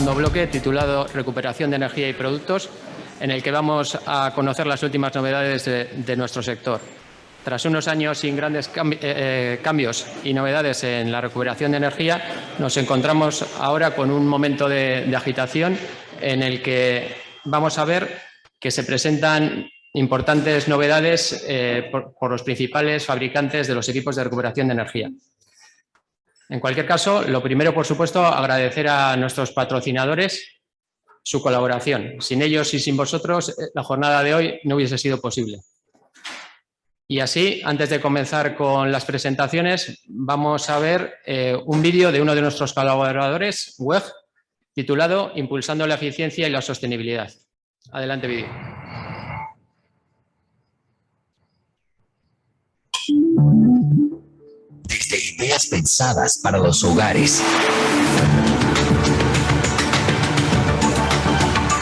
segundo bloque titulado Recuperación de energía y productos, en el que vamos a conocer las últimas novedades de nuestro sector. Tras unos años sin grandes cambios y novedades en la recuperación de energía, nos encontramos ahora con un momento de agitación en el que vamos a ver que se presentan importantes novedades por los principales fabricantes de los equipos de recuperación de energía. En cualquier caso, lo primero, por supuesto, agradecer a nuestros patrocinadores su colaboración. Sin ellos y sin vosotros, la jornada de hoy no hubiese sido posible. Y así, antes de comenzar con las presentaciones, vamos a ver un vídeo de uno de nuestros colaboradores, WEG, titulado Impulsando la eficiencia y la sostenibilidad. Adelante, vídeo. Desde ideas pensadas para los hogares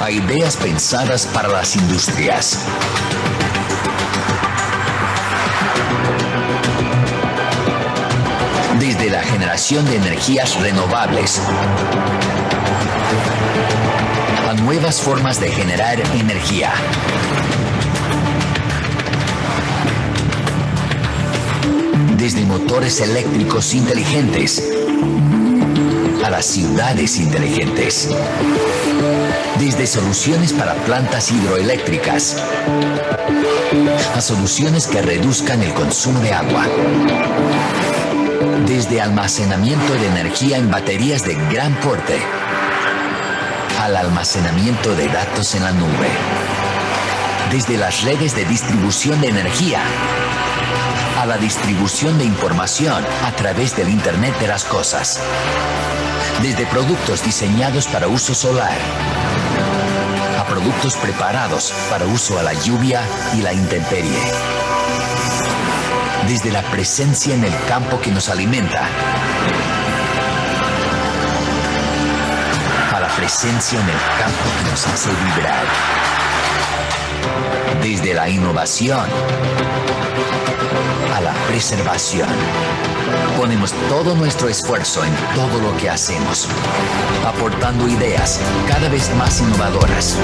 a ideas pensadas para las industrias. Desde la generación de energías renovables a nuevas formas de generar energía. Desde motores eléctricos inteligentes a las ciudades inteligentes. Desde soluciones para plantas hidroeléctricas a soluciones que reduzcan el consumo de agua. Desde almacenamiento de energía en baterías de gran porte al almacenamiento de datos en la nube. Desde las redes de distribución de energía a la distribución de información a través del Internet de las cosas. Desde productos diseñados para uso solar a productos preparados para uso a la lluvia y la intemperie. Desde la presencia en el campo que nos alimenta a la presencia en el campo que nos hace vibrar. Desde la innovación a la preservación. Ponemos todo nuestro esfuerzo en todo lo que hacemos, aportando ideas cada vez más innovadoras,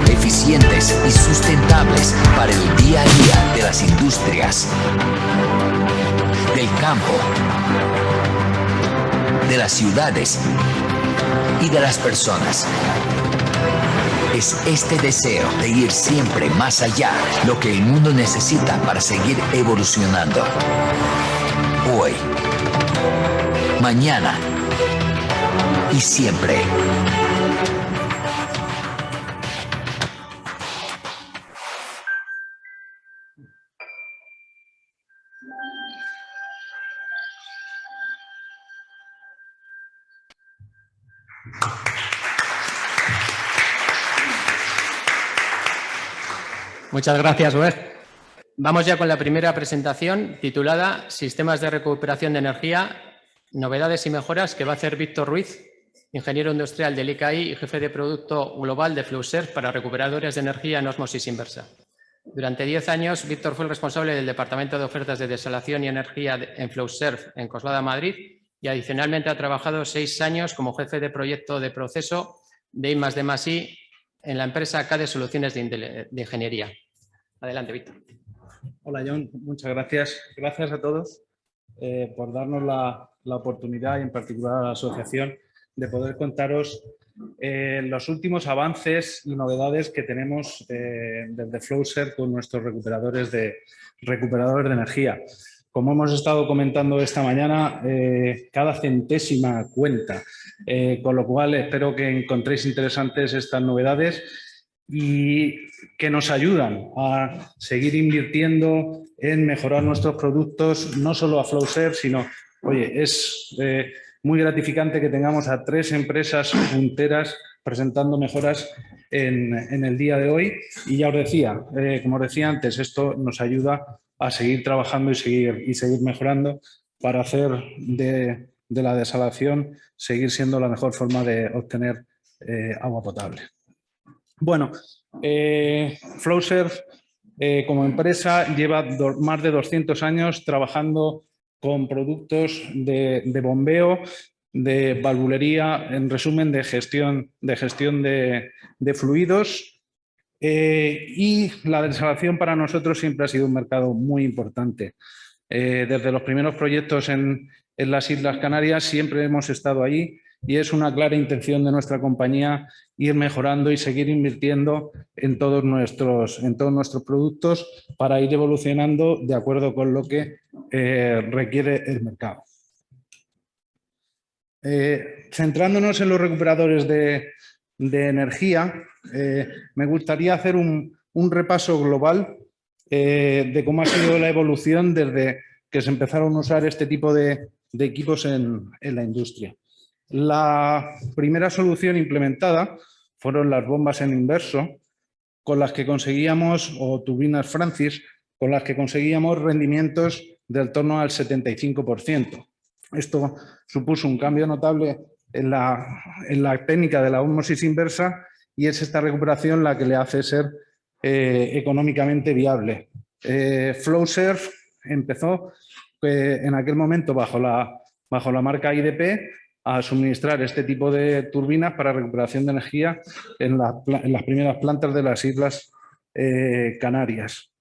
eficientes y sustentables para el día a día de las industrias, del campo, de las ciudades y de las personas. Es este deseo de ir siempre más allá lo que el mundo necesita para seguir evolucionando. Hoy, mañana y siempre. Muchas gracias, WEG. Vamos ya con la primera presentación titulada Sistemas de recuperación de energía, novedades y mejoras, que va a hacer Víctor Ruiz, ingeniero industrial del ICAI y jefe de producto global de Flowserve para recuperadores de energía en ósmosis inversa. Durante 10 años, Víctor fue el responsable del Departamento de Ofertas de Desalación y Energía en Flowserve en Coslada, Madrid, y adicionalmente ha trabajado 6 años como jefe de proyecto de proceso de I+D+I en la empresa CADE Soluciones de Ingeniería. Adelante, Víctor. Hola, John. Muchas gracias. Gracias a todos por darnos la oportunidad, y en particular a la asociación, de poder contaros los últimos avances y novedades que tenemos desde Flowserve con nuestros recuperadores de energía. Como hemos estado comentando esta mañana, cada centésima cuenta, con lo cual espero que encontréis interesantes estas novedades y que nos ayudan a seguir invirtiendo en mejorar nuestros productos, no solo a Flowserve, sino, oye, es muy gratificante que tengamos a 3 empresas punteras presentando mejoras en el día de hoy. Y ya os decía, como os decía antes, esto nos ayuda a seguir trabajando y seguir mejorando para hacer de la desalación seguir siendo la mejor forma de obtener agua potable. Bueno, Flowserve como empresa lleva más de 200 años trabajando con productos de bombeo de valvulería, en resumen, de gestión de fluidos. Y la desalación para nosotros siempre ha sido un mercado muy importante. Desde los primeros proyectos en las Islas Canarias siempre hemos estado ahí y es una clara intención de nuestra compañía ir mejorando y seguir invirtiendo en todos nuestros productos para ir evolucionando de acuerdo con lo que requiere el mercado. Centrándonos en los recuperadores de energía, me gustaría hacer un repaso global de cómo ha sido la evolución desde que se empezaron a usar este tipo de equipos en la industria. La primera solución implementada fueron las bombas en inverso, con las que conseguíamos, o turbinas Francis, con las que conseguíamos rendimientos del torno al 75%. Esto supuso un cambio notable en la técnica de la ósmosis inversa y es esta recuperación la que le hace ser económicamente viable. Flowserve empezó en aquel momento bajo la marca IDP a suministrar este tipo de turbinas para recuperación de energía en las primeras plantas de las Islas Canarias.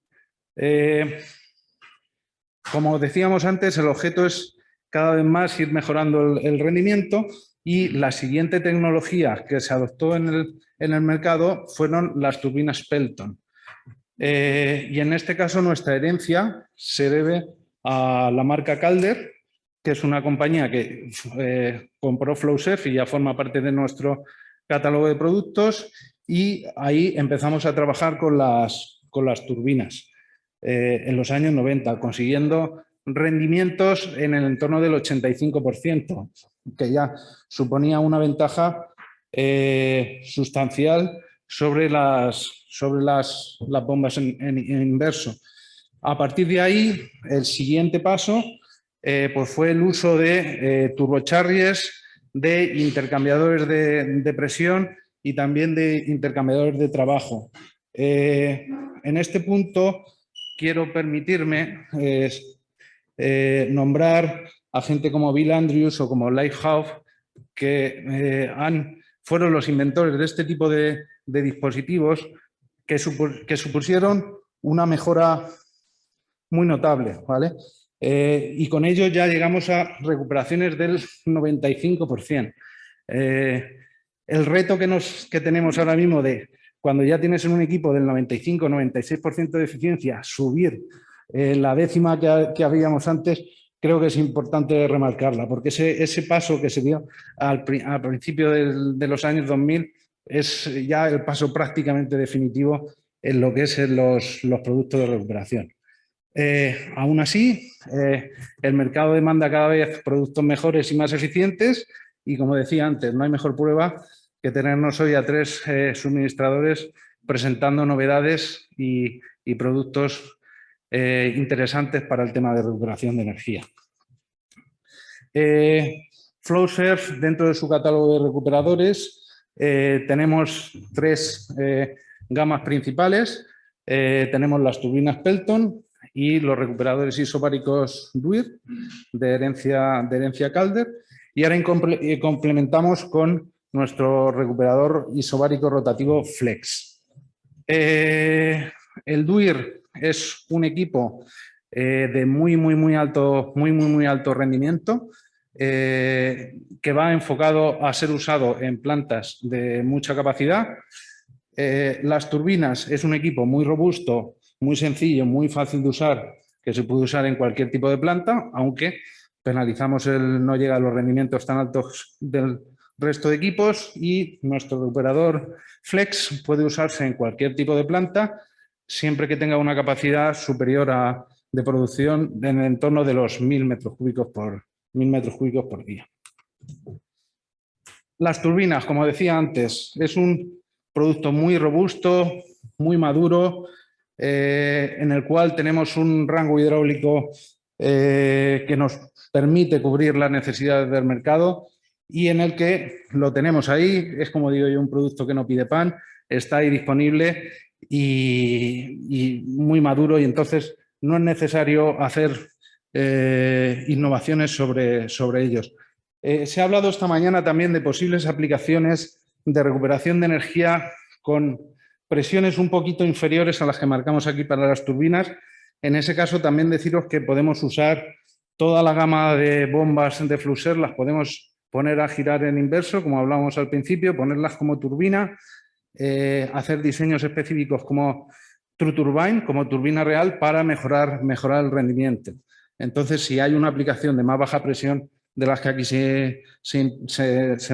Como decíamos antes, el objeto es cada vez más ir mejorando el rendimiento y la siguiente tecnología que se adoptó en el mercado fueron las turbinas Pelton. Y en este caso nuestra herencia se debe a la marca Calder, que es una compañía que compró Flowserve y ya forma parte de nuestro catálogo de productos, y ahí empezamos a trabajar con las turbinas en los años 90, consiguiendo rendimientos en el entorno del 85%, que ya suponía una ventaja sustancial sobre las bombas en inverso. A partir de ahí, el siguiente paso pues fue el uso de turbocharriers, de intercambiadores de presión y también de intercambiadores de trabajo. En este punto quiero permitirme nombrar a gente como Bill Andrews o como Lighthouse, que fueron los inventores de este tipo de dispositivos que supusieron una mejora muy notable, ¿vale? Y con ello ya llegamos a recuperaciones del 95%. El reto que tenemos ahora mismo de cuando ya tienes en un equipo del 95-96% de eficiencia, subir la décima que habíamos antes, creo que es importante remarcarla, porque ese paso que se dio al principio de los años 2000 es ya el paso prácticamente definitivo en lo que es los productos de recuperación. Aún así, el mercado demanda cada vez productos mejores y más eficientes y, como decía antes, no hay mejor prueba que tenernos hoy a 3 suministradores presentando novedades y productos interesantes para el tema de recuperación de energía. Flowserve, dentro de su catálogo de recuperadores, tenemos 3 gamas principales. Tenemos las turbinas Pelton y los recuperadores isobáricos Duir de herencia Calder, y ahora complementamos con nuestro recuperador isobárico rotativo Flex. El Duir es un equipo de muy alto rendimiento, que va enfocado a ser usado en plantas de mucha capacidad. Las turbinas es un equipo muy robusto, muy sencillo, muy fácil de usar, que se puede usar en cualquier tipo de planta, aunque penalizamos no llega a los rendimientos tan altos del resto de equipos, y nuestro recuperador Flex puede usarse en cualquier tipo de planta, siempre que tenga una capacidad superior de producción en el entorno de los 1000 metros cúbicos por día. Las turbinas, como decía antes, es un producto muy robusto, muy maduro, en el cual tenemos un rango hidráulico que nos permite cubrir las necesidades del mercado y en el que lo tenemos ahí. Es, como digo yo, un producto que no pide pan, está ahí disponible y muy maduro, y entonces no es necesario hacer innovaciones sobre ellos. Se ha hablado esta mañana también de posibles aplicaciones de recuperación de energía con presiones un poquito inferiores a las que marcamos aquí para las turbinas. En ese caso también deciros que podemos usar toda la gama de bombas de Fluxer, las podemos poner a girar en inverso, como hablábamos al principio, ponerlas como turbina, hacer diseños específicos como True Turbine, como turbina real, para mejorar el rendimiento. Entonces, si hay una aplicación de más baja presión de las que aquí se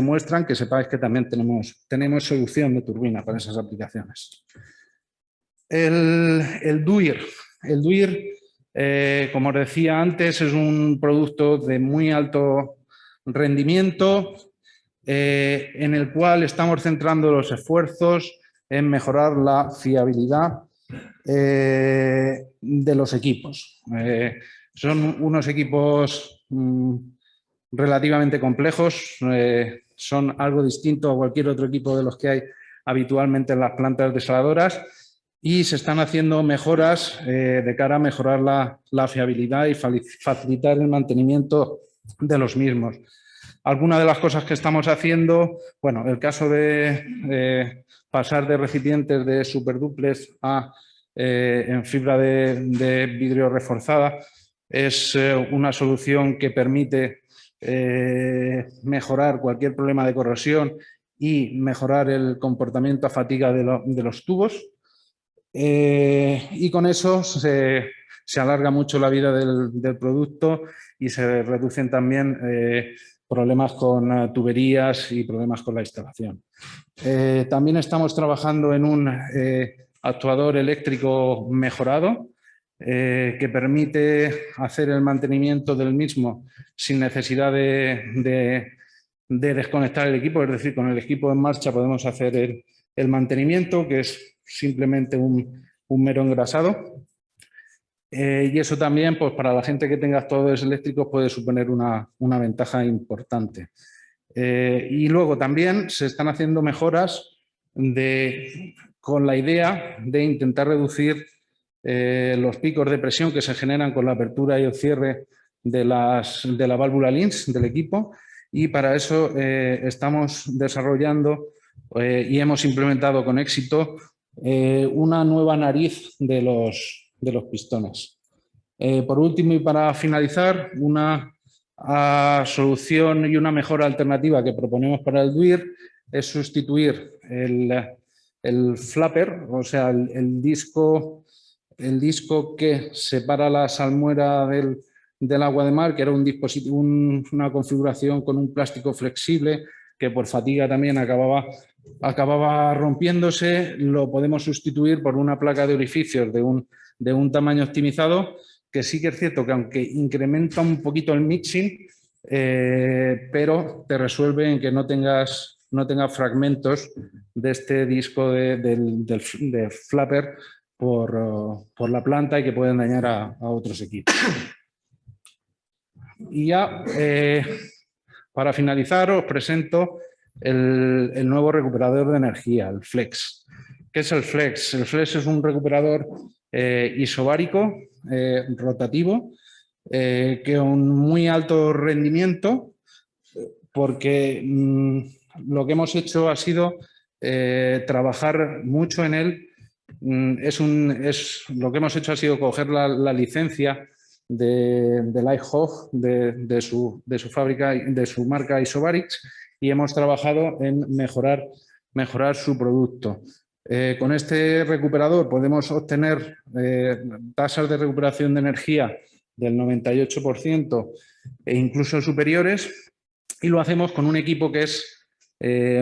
muestran, que sepáis que también tenemos solución de turbina para esas aplicaciones. El DUIR. El DUIR, como os decía antes, es un producto de muy alto rendimiento en el cual estamos centrando los esfuerzos en mejorar la fiabilidad de los equipos. Son unos equipos relativamente complejos, son algo distinto a cualquier otro equipo de los que hay habitualmente en las plantas desaladoras y se están haciendo mejoras de cara a mejorar la fiabilidad y facilitar el mantenimiento de los mismos. Algunas de las cosas que estamos haciendo, bueno, el caso de pasar de recipientes de superduplex a en fibra de vidrio reforzada es una solución que permite mejorar cualquier problema de corrosión y mejorar el comportamiento a fatiga de los tubos. Y con eso se alarga mucho la vida del producto y se reducen también problemas con tuberías y problemas con la instalación. También estamos trabajando en un actuador eléctrico mejorado que permite hacer el mantenimiento del mismo sin necesidad de desconectar el equipo, es decir, con el equipo en marcha podemos hacer el mantenimiento, que es simplemente un mero engrasado. Y eso también, pues para la gente que tenga actuadores eléctricos, puede suponer una ventaja importante. Y luego también se están haciendo mejoras con la idea de intentar reducir los picos de presión que se generan con la apertura y el cierre de la válvula LINX del equipo, y para eso estamos desarrollando y hemos implementado con éxito una nueva nariz de los pistones. Por último y para finalizar, una solución y una mejor alternativa que proponemos para el DUIR es sustituir el flapper, o sea, el disco que separa la salmuera del agua de mar, que era un dispositivo, una configuración con un plástico flexible que por fatiga también acababa rompiéndose. Lo podemos sustituir por una placa de orificios de un tamaño optimizado, que sí que es cierto que aunque incrementa un poquito el mixing, pero te resuelve en que no tengas fragmentos de este disco del flapper por la planta y que pueden dañar a otros equipos. Y ya, para finalizar, os presento el nuevo recuperador de energía, el Flex. ¿Qué es el Flex? El Flex es un recuperador isobárico, rotativo, que con muy alto rendimiento, porque lo que hemos hecho ha sido trabajar mucho en él. Lo que hemos hecho ha sido coger la licencia de Lighthoff, de su fábrica, de su marca Isobarix, y hemos trabajado en mejorar su producto. Con este recuperador podemos obtener tasas de recuperación de energía del 98% e incluso superiores, y lo hacemos con un equipo que es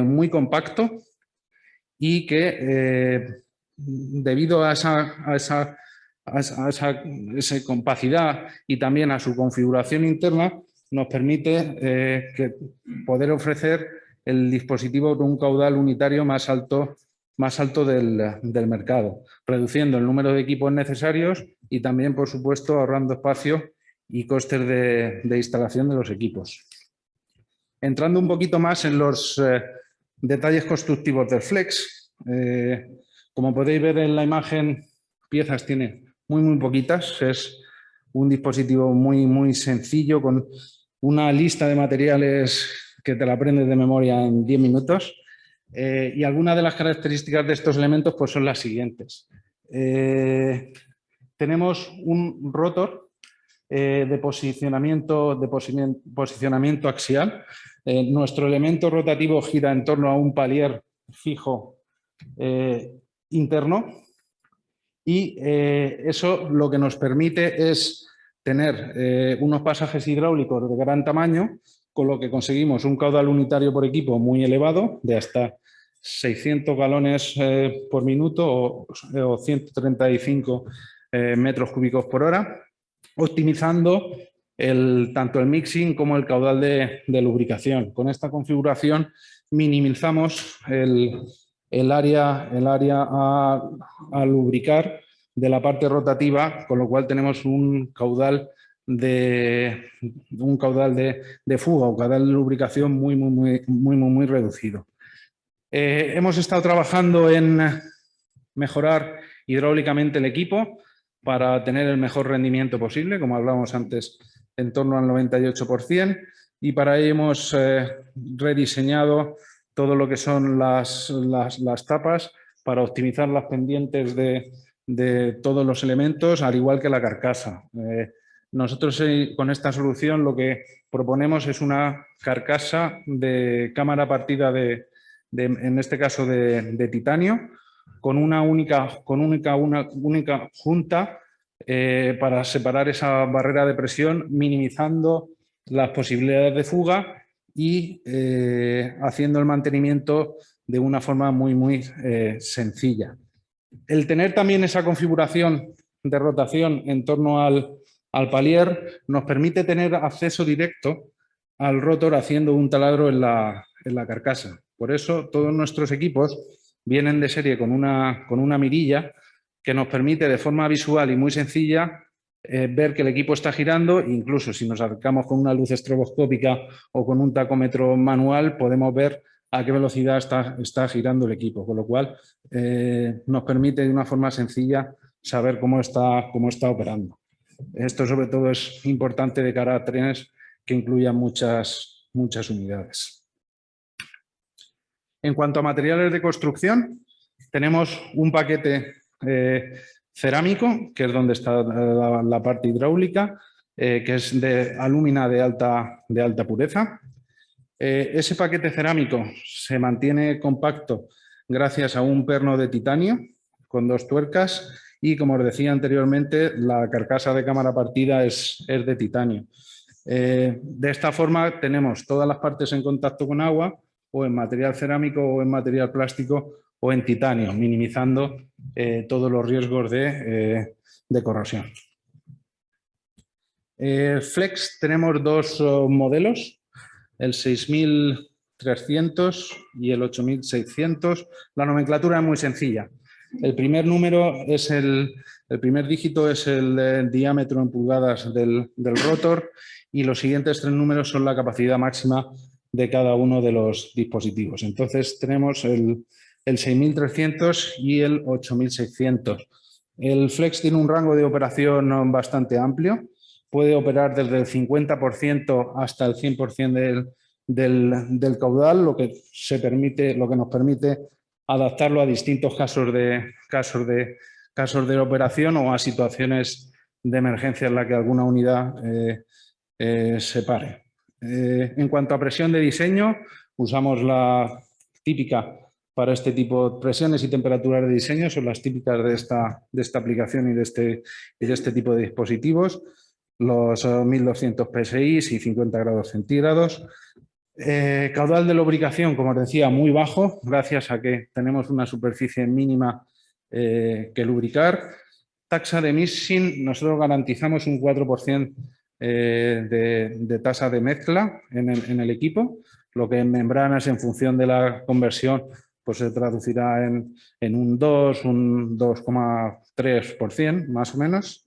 muy compacto y que debido a esa compacidad y también a su configuración interna, nos permite poder ofrecer el dispositivo con un caudal unitario más alto del mercado, reduciendo el número de equipos necesarios y también, por supuesto, ahorrando espacio y costes de instalación de los equipos. Entrando un poquito más en los detalles constructivos del Flex, como podéis ver en la imagen, piezas tiene muy poquitas. Es un dispositivo muy sencillo, con una lista de materiales que te la aprendes de memoria en 10 minutos. Y algunas de las características de estos elementos pues, son las siguientes. Tenemos un rotor de posicionamiento axial. Nuestro elemento rotativo gira en torno a un palier fijo interno y eso lo que nos permite es tener unos pasajes hidráulicos de gran tamaño, con lo que conseguimos un caudal unitario por equipo muy elevado, de hasta 600 galones por minuto o 135 metros cúbicos por hora, optimizando tanto el mixing como el caudal de lubricación. Con esta configuración minimizamos el área a lubricar de la parte rotativa, con lo cual tenemos un caudal de fuga o caudal de lubricación muy reducido. Hemos estado trabajando en mejorar hidráulicamente el equipo para tener el mejor rendimiento posible, como hablábamos antes, en torno al 98%, y para ello hemos rediseñado todo lo que son las tapas para optimizar las pendientes de todos los elementos, al igual que la carcasa. Nosotros con esta solución lo que proponemos es una carcasa de cámara partida en este caso de titanio, con una única junta para separar esa barrera de presión, minimizando las posibilidades de fuga y haciendo el mantenimiento de una forma muy sencilla. El tener también esa configuración de rotación en torno al palier nos permite tener acceso directo al rotor haciendo un taladro en la carcasa. Por eso todos nuestros equipos vienen de serie con una mirilla que nos permite de forma visual y muy sencilla ver que el equipo está girando. Incluso si nos acercamos con una luz estroboscópica o con un tacómetro manual podemos ver a qué velocidad está girando el equipo, con lo cual nos permite de una forma sencilla saber cómo está operando. Esto sobre todo es importante de cara a trenes que incluyan muchas unidades. En cuanto a materiales de construcción, tenemos un paquete cerámico, que es donde está la parte hidráulica, que es de alúmina de alta pureza. Ese paquete cerámico se mantiene compacto gracias a un perno de titanio con 2 tuercas y, como os decía anteriormente, la carcasa de cámara partida es de titanio. De esta forma tenemos todas las partes en contacto con agua, o en material cerámico o en material plástico o en titanio, minimizando todos los riesgos de corrosión. Flex tenemos 2 modelos, el 6300 y el 8600. La nomenclatura es muy sencilla. El primer dígito es el diámetro en pulgadas del rotor y los siguientes 3 números son la capacidad máxima de cada uno de los dispositivos. Entonces tenemos el 6300 y el 8600. El Flex tiene un rango de operación bastante amplio. Puede operar desde el 50% hasta el 100% del caudal, lo que nos permite adaptarlo a distintos casos de operación o a situaciones de emergencia en la que alguna unidad se pare. En cuanto a presión de diseño, usamos la típica para este tipo de presiones y temperaturas de diseño, son las típicas de esta aplicación y de este tipo de dispositivos, los 1200 PSI y 50 grados centígrados. Caudal de lubricación, como os decía, muy bajo, gracias a que tenemos una superficie mínima que lubricar. Taxa de mixing, nosotros garantizamos un 4% de tasa de mezcla en el equipo, lo que en membranas, en función de la conversión, pues se traducirá en un 2, un 2,3% más o menos.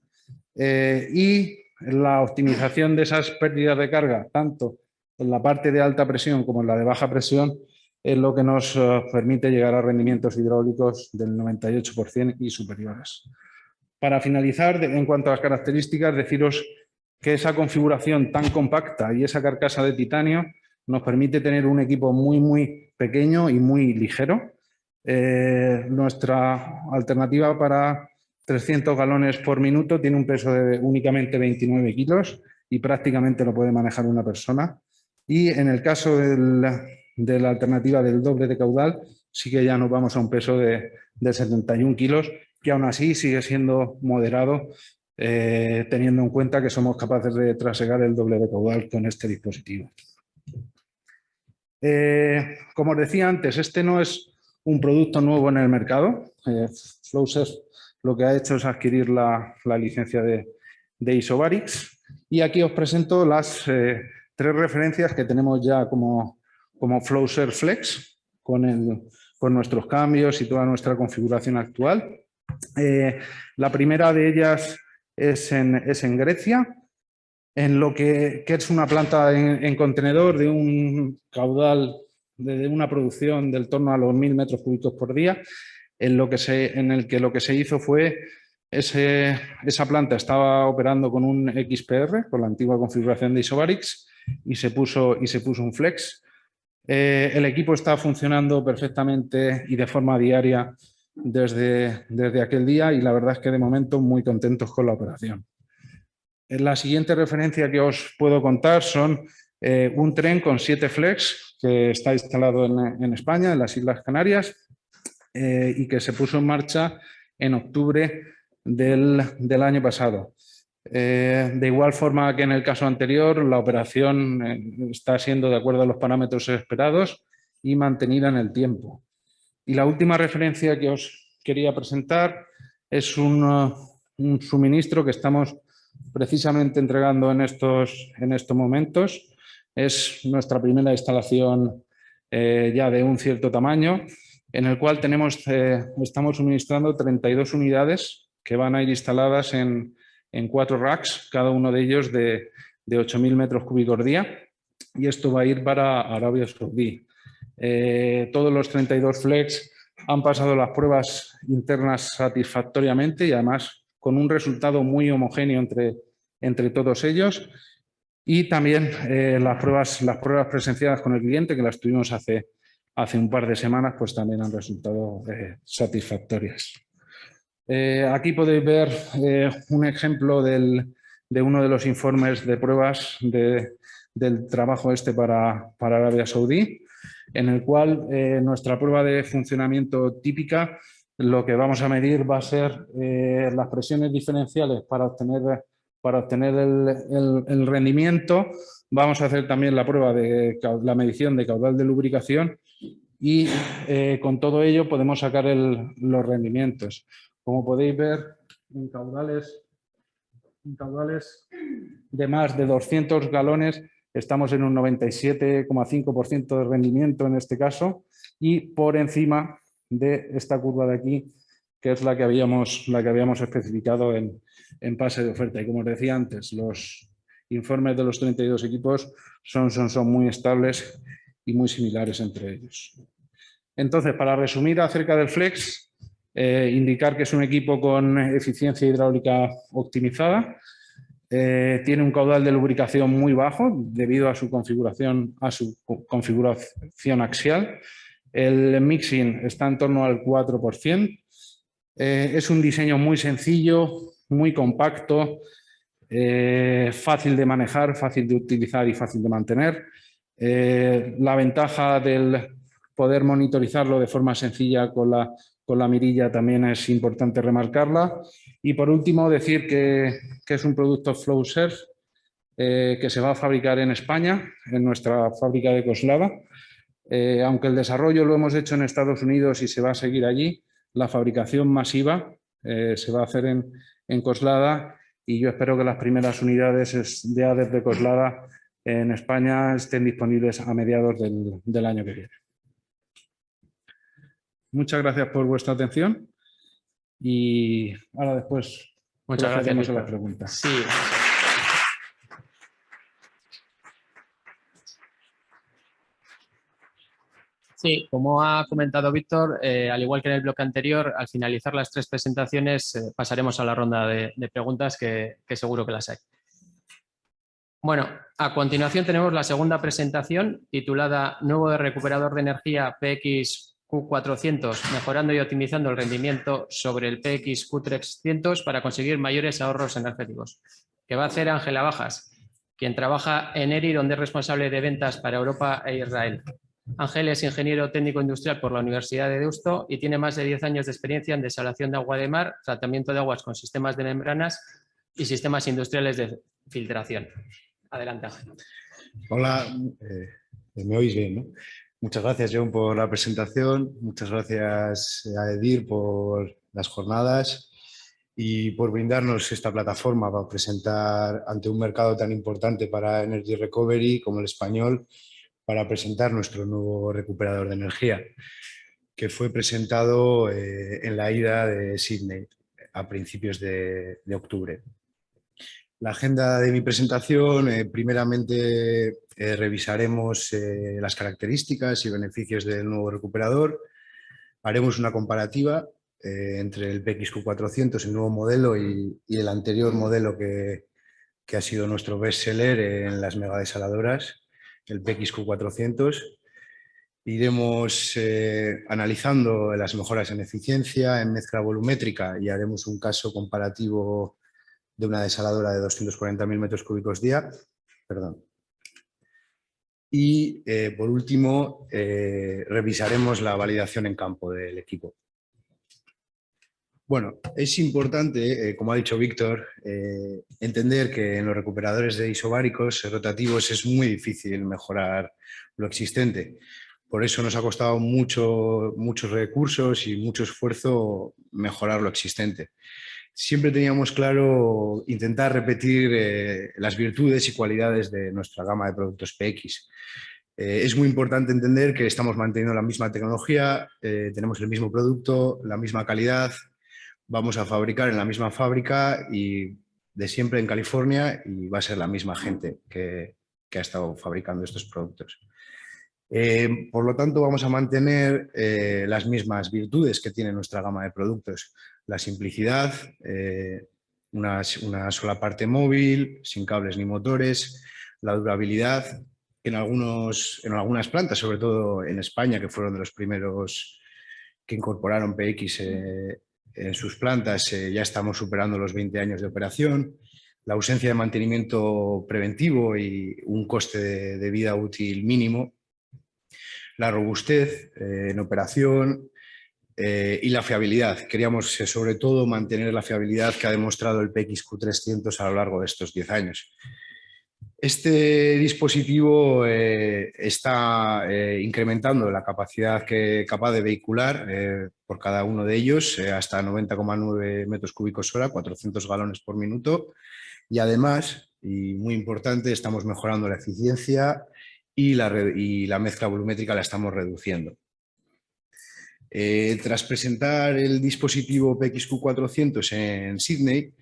Y la optimización de esas pérdidas de carga, tanto en la parte de alta presión como en la de baja presión, es lo que nos permite llegar a rendimientos hidráulicos del 98% y superiores. Para finalizar, en cuanto a las características, deciros que esa configuración tan compacta y esa carcasa de titanio nos permite tener un equipo muy pequeño y muy ligero. Nuestra alternativa para 300 galones por minuto tiene un peso de únicamente 29 kilos y prácticamente lo puede manejar una persona. Y en el caso de la alternativa del doble de caudal, sí que ya nos vamos a un peso de 71 kilos, que aún así sigue siendo moderado, teniendo en cuenta que somos capaces de trasegar el doble de caudal con este dispositivo. Como os decía antes, este no es un producto nuevo en el mercado. Flowserve lo que ha hecho es adquirir la licencia de Isobarix, y aquí os presento las 3 referencias que tenemos ya como Flowserve Flex con nuestros cambios y toda nuestra configuración actual. La primera de ellas es en Grecia, en lo que es una planta en contenedor de un caudal, de una producción del torno a los 1000 metros cúbicos por día, en el que lo que se hizo fue, esa planta estaba operando con un XPR, con la antigua configuración de Isobarix, y se puso un Flex. El equipo está funcionando perfectamente y de forma diaria desde aquel día, y la verdad es que de momento muy contentos con la operación. La siguiente referencia que os puedo contar son un tren con 7 Flex que está instalado en España, en las Islas Canarias, y que se puso en marcha en octubre del año pasado. De igual forma que en el caso anterior, la operación está siendo de acuerdo a los parámetros esperados y mantenida en el tiempo. Y la última referencia que os quería presentar es un suministro que estamos precisamente entregando en estos momentos. Es nuestra primera instalación ya de un cierto tamaño, en el cual estamos suministrando 32 unidades que van a ir instaladas en 4 racks, cada uno de ellos de 8.000 metros cúbicos día, y esto va a ir para Arabia Saudí. Todos los 32 Flex han pasado las pruebas internas satisfactoriamente y además con un resultado muy homogéneo entre todos ellos, y también las pruebas presenciadas con el cliente, que las tuvimos hace un par de semanas, pues también han resultado satisfactorias. Aquí podéis ver un ejemplo de uno de los informes de pruebas del trabajo para Arabia Saudí, en el cual nuestra prueba de funcionamiento típica, lo que vamos a medir va a ser las presiones diferenciales para obtener el rendimiento. Vamos a hacer también la prueba de la medición de caudal de lubricación, y con todo ello podemos sacar los rendimientos. Como podéis ver, en caudales de más de 200 galones estamos en un 97,5% de rendimiento en este caso, y por encima de esta curva de aquí, que es la que habíamos especificado en pase de oferta. Y como os decía antes, los informes de los 32 equipos son muy estables y muy similares entre ellos. Entonces, para resumir acerca del Flex, indicar que es un equipo con eficiencia hidráulica optimizada, tiene un caudal de lubricación muy bajo debido a su configuración axial. El mixing está en torno al 4%. Es un diseño muy sencillo, muy compacto, fácil de manejar, fácil de utilizar y fácil de mantener. La ventaja del poder monitorizarlo de forma sencilla con la mirilla también es importante remarcarla. Y por último, decir que es un producto Flowserve que se va a fabricar en España, en nuestra fábrica de Coslada. Aunque el desarrollo lo hemos hecho en Estados Unidos y se va a seguir allí, la fabricación masiva se va a hacer en Coslada, y yo espero que las primeras unidades de ADES de Coslada en España estén disponibles a mediados del año que viene. Muchas gracias por vuestra atención, y ahora después muchas gracias a las preguntas. Sí. Sí, como ha comentado Víctor, al igual que en el bloque anterior, al finalizar las 3 presentaciones pasaremos a la ronda de preguntas que seguro que las hay. Bueno, a continuación tenemos la segunda presentación titulada Nuevo recuperador de energía PX-Q400, mejorando y optimizando el rendimiento sobre el PX-Q300 para conseguir mayores ahorros energéticos, que va a hacer Ángela Bajas, quien trabaja en ERI, donde es responsable de ventas para Europa e Israel. Ángel es ingeniero técnico industrial por la Universidad de Deusto y tiene más de 10 años de experiencia en desalación de agua de mar, tratamiento de aguas con sistemas de membranas y sistemas industriales de filtración. Adelante, Ángel. Hola, me oís bien, ¿no? Muchas gracias, John, por la presentación. Muchas gracias a EDIR por las jornadas y por brindarnos esta plataforma para presentar ante un mercado tan importante para Energy Recovery como el español, para presentar nuestro nuevo recuperador de energía, que fue presentado en la ida de Sydney a principios de octubre. La agenda de mi presentación, primeramente revisaremos las características y beneficios del nuevo recuperador. Haremos una comparativa entre el PXQ400, el nuevo modelo, y el anterior modelo que ha sido nuestro bestseller en las megadesaladoras, el PXQ400. Iremos analizando las mejoras en eficiencia, en mezcla volumétrica, y haremos un caso comparativo de una desaladora de 240.000 metros cúbicos día. Perdón. Y por último, revisaremos la validación en campo del equipo. Bueno, es importante, como ha dicho Víctor, entender que en los recuperadores de isobáricos rotativos es muy difícil mejorar lo existente. Por eso nos ha costado muchos recursos y mucho esfuerzo mejorar lo existente. Siempre teníamos claro intentar repetir las virtudes y cualidades de nuestra gama de productos PX. Es muy importante entender que estamos manteniendo la misma tecnología, tenemos el mismo producto, la misma calidad, vamos a fabricar en la misma fábrica y de siempre en California, y va a ser la misma gente que ha estado fabricando estos productos. Por lo tanto, vamos a mantener las mismas virtudes que tiene nuestra gama de productos. La simplicidad, una sola parte móvil, sin cables ni motores, la durabilidad, que en algunas plantas, sobre todo en España, que fueron de los primeros que incorporaron PX en sus plantas, ya estamos superando los 20 años de operación. La ausencia de mantenimiento preventivo y un coste de vida útil mínimo. La robustez en operación y la fiabilidad. Queríamos sobre todo mantener la fiabilidad que ha demostrado el PXQ300 a lo largo de estos 10 años. Este dispositivo está incrementando la capacidad capaz de vehicular por cada uno de ellos hasta 90,9 metros cúbicos hora, 400 galones por minuto, y además, y muy importante, estamos mejorando la eficiencia y la mezcla volumétrica la estamos reduciendo. Tras presentar el dispositivo PXQ400 en Sydney,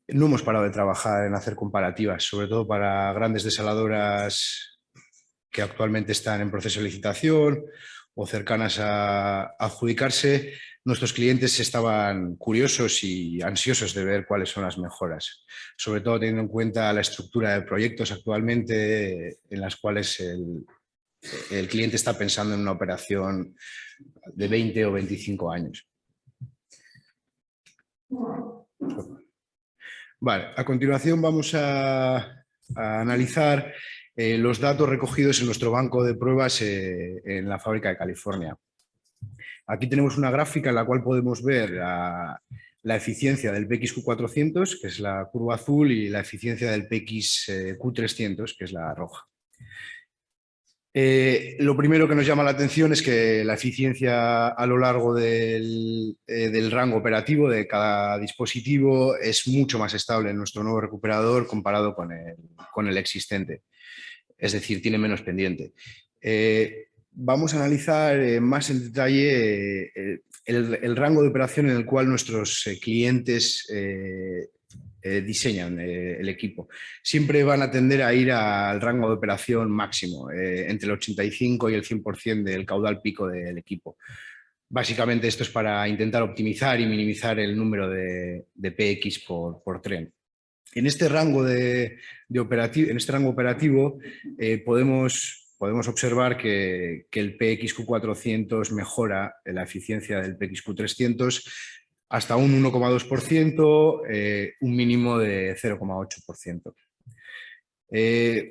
no hemos parado de trabajar en hacer comparativas, sobre todo para grandes desaladoras que actualmente están en proceso de licitación o cercanas a adjudicarse. Nuestros clientes estaban curiosos y ansiosos de ver cuáles son las mejoras, sobre todo teniendo en cuenta la estructura de proyectos actualmente en las cuales el cliente está pensando en una operación de 20 o 25 años. Vale, a continuación vamos a analizar los datos recogidos en nuestro banco de pruebas en la fábrica de California. Aquí tenemos una gráfica en la cual podemos ver la eficiencia del PXQ400, que es la curva azul, y la eficiencia del PXQ300, que es la roja. Lo primero que nos llama la atención es que la eficiencia a lo largo del rango operativo de cada dispositivo es mucho más estable en nuestro nuevo recuperador comparado con el existente. Es decir, tiene menos pendiente. Vamos a analizar más en detalle el rango de operación en el cual nuestros clientes diseñan el equipo. Siempre van a tender a ir al rango de operación máximo, entre el 85 y el 100% del caudal pico del equipo. Básicamente esto es para intentar optimizar y minimizar el número de PX por tren. En este rango operativo podemos observar que el PXQ400 mejora la eficiencia del PXQ300 hasta un 1,2%, un mínimo de 0,8%.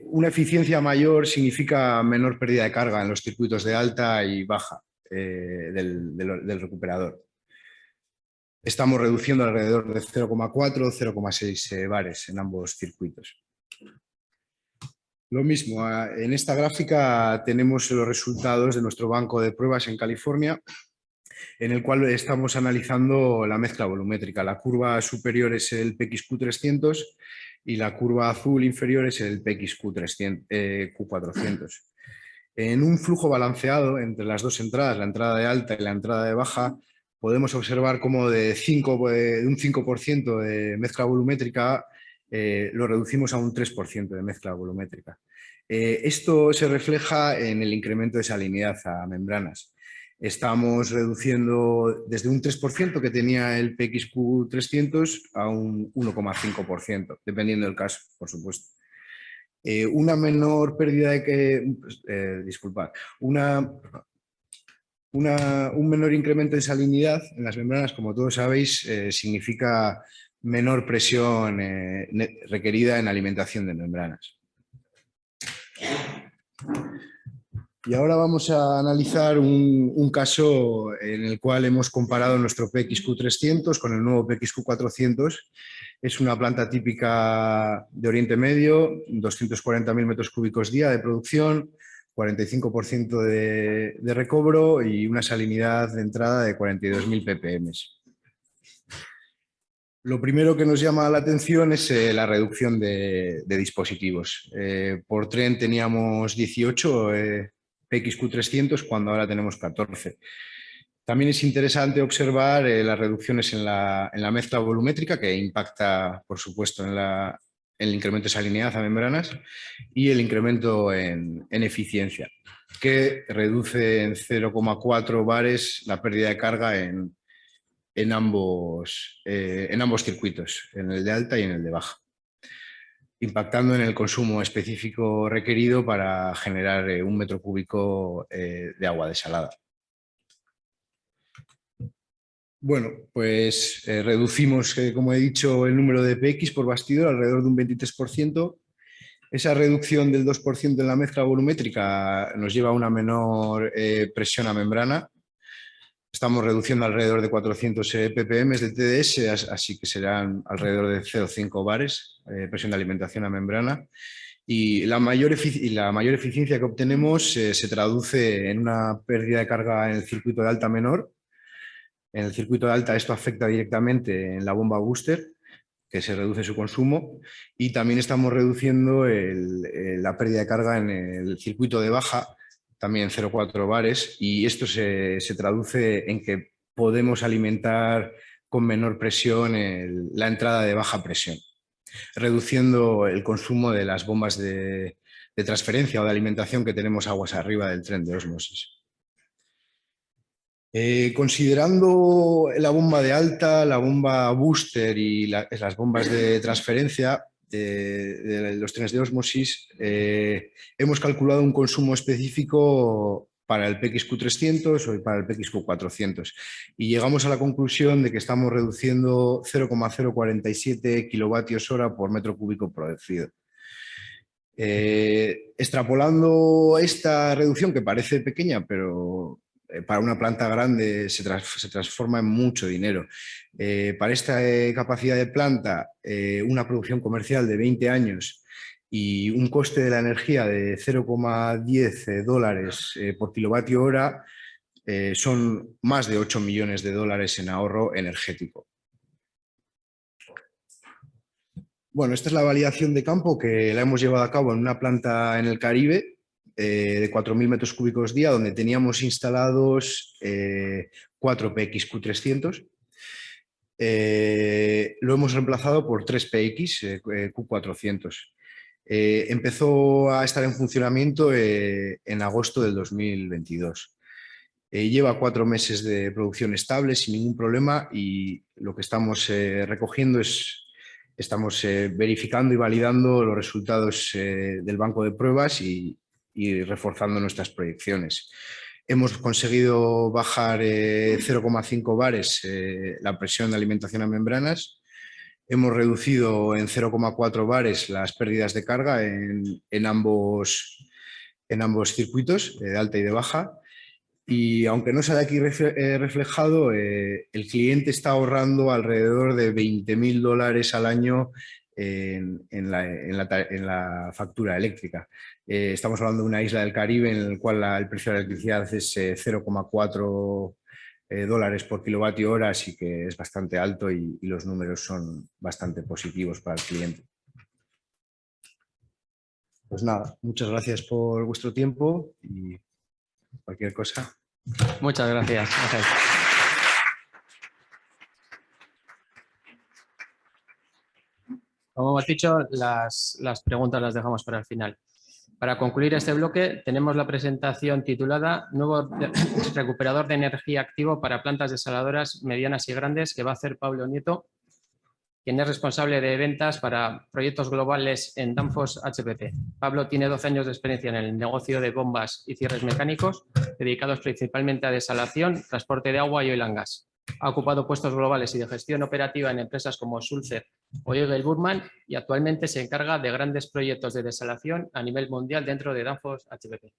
Una eficiencia mayor significa menor pérdida de carga en los circuitos de alta y baja del recuperador. Estamos reduciendo alrededor de 0,4 o 0,6 bares en ambos circuitos. Lo mismo, en esta gráfica tenemos los resultados de nuestro banco de pruebas en California, en el cual estamos analizando la mezcla volumétrica. La curva superior es el PXQ300 y la curva azul inferior es el PXQ400. En un flujo balanceado entre las dos entradas, la entrada de alta y la entrada de baja, podemos observar cómo de un 5% de mezcla volumétrica lo reducimos a un 3% de mezcla volumétrica. Esto se refleja en el incremento de salinidad a membranas. Estamos reduciendo desde un 3% que tenía el PXQ300 a un 1,5%, dependiendo del caso, por supuesto. Una menor pérdida de un menor incremento de salinidad en las membranas, como todos sabéis, significa menor presión requerida en alimentación de membranas. Y ahora vamos a analizar un caso en el cual hemos comparado nuestro PXQ300 con el nuevo PXQ400. Es una planta típica de Oriente Medio, 240.000 metros cúbicos día de producción, 45% de recobro y una salinidad de entrada de 42.000 ppm. Lo primero que nos llama la atención es la reducción de dispositivos. Por tren teníamos 18 PXQ300 cuando ahora tenemos 14. También es interesante observar las reducciones en la mezcla volumétrica, que impacta, por supuesto, en el incremento de salinidad a membranas, y el incremento en eficiencia, que reduce en 0,4 bares la pérdida de carga en ambos circuitos, en el de alta y en el de baja, impactando en el consumo específico requerido para generar 1 metro cúbico de agua desalada. Bueno, pues reducimos, como he dicho, el número de PX por bastidor alrededor de un 23%. Esa reducción del 2% en la mezcla volumétrica nos lleva a una menor presión a membrana. Estamos reduciendo alrededor de 400 ppm de TDS, así que serán alrededor de 0,5 bares, presión de alimentación a membrana. Y la mayor eficiencia que obtenemos se traduce en una pérdida de carga en el circuito de alta menor. En el circuito de alta esto afecta directamente en la bomba booster, que se reduce su consumo, y también estamos reduciendo la pérdida de carga en el circuito de baja, también 0,4 bares, y esto se traduce en que podemos alimentar con menor presión la entrada de baja presión, reduciendo el consumo de las bombas de transferencia o de alimentación que tenemos aguas arriba del tren de ósmosis. Considerando la bomba de alta, la bomba booster y las bombas de transferencia de los trenes de ósmosis, hemos calculado un consumo específico para el PXQ300 y para el PXQ400 y llegamos a la conclusión de que estamos reduciendo 0,047 kilovatios hora por metro cúbico producido. Extrapolando esta reducción, que parece pequeña, pero para una planta grande se transforma en mucho dinero. Para esta capacidad de planta, una producción comercial de 20 años y un coste de la energía de 0,10 dólares por kilovatio hora, son más de 8 millones de dólares en ahorro energético. Bueno, esta es la validación de campo que la hemos llevado a cabo en una planta en el Caribe, de 4.000 metros cúbicos día, donde teníamos instalados 4 PXQ300. Lo hemos reemplazado por 3 PX Q400. Empezó a estar en funcionamiento en agosto del 2022. Lleva 4 meses de producción estable sin ningún problema y lo que estamos recogiendo es Estamos verificando y validando los resultados del banco de pruebas y reforzando nuestras proyecciones. Hemos conseguido bajar 0,5 bares la presión de alimentación a membranas. Hemos reducido en 0,4 bares las pérdidas de carga en ambos circuitos, de alta y de baja. Y aunque no sale aquí reflejado, el cliente está ahorrando alrededor de $20.000 al año en la factura eléctrica. Estamos hablando de una isla del Caribe en la cual el precio de la electricidad es 0,4 dólares por kilovatio hora, así que es bastante alto y los números son bastante positivos para el cliente. Pues nada, muchas gracias por vuestro tiempo y cualquier cosa. Muchas gracias. Como hemos dicho, las preguntas las dejamos para el final. Para concluir este bloque, tenemos la presentación titulada Nuevo recuperador de energía activo para plantas desaladoras medianas y grandes, que va a hacer Pablo Nieto, quien es responsable de ventas para proyectos globales en Danfoss HPP. Pablo tiene 12 años de experiencia en el negocio de bombas y cierres mecánicos, dedicados principalmente a desalación, transporte de agua y oil and gas. Ha ocupado puestos globales y de gestión operativa en empresas como Sulzer o Eagle Burman y actualmente se encarga de grandes proyectos de desalación a nivel mundial dentro de Danfoss HPP.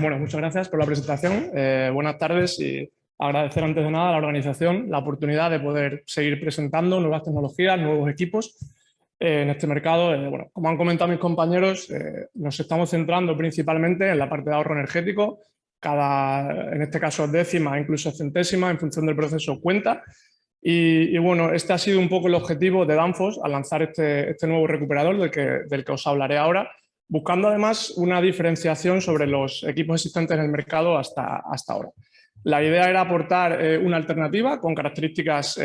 Bueno, muchas gracias por la presentación. Buenas tardes y agradecer antes de nada a la organización la oportunidad de poder seguir presentando nuevas tecnologías, nuevos equipos en este mercado. Bueno, como han comentado mis compañeros, nos estamos centrando principalmente en la parte de ahorro energético. En este caso, décima, incluso centésima, en función del proceso cuenta. Y bueno, este ha sido un poco el objetivo de Danfoss al lanzar este nuevo recuperador del que os hablaré ahora, buscando además una diferenciación sobre los equipos existentes en el mercado hasta ahora. La idea era aportar una alternativa con características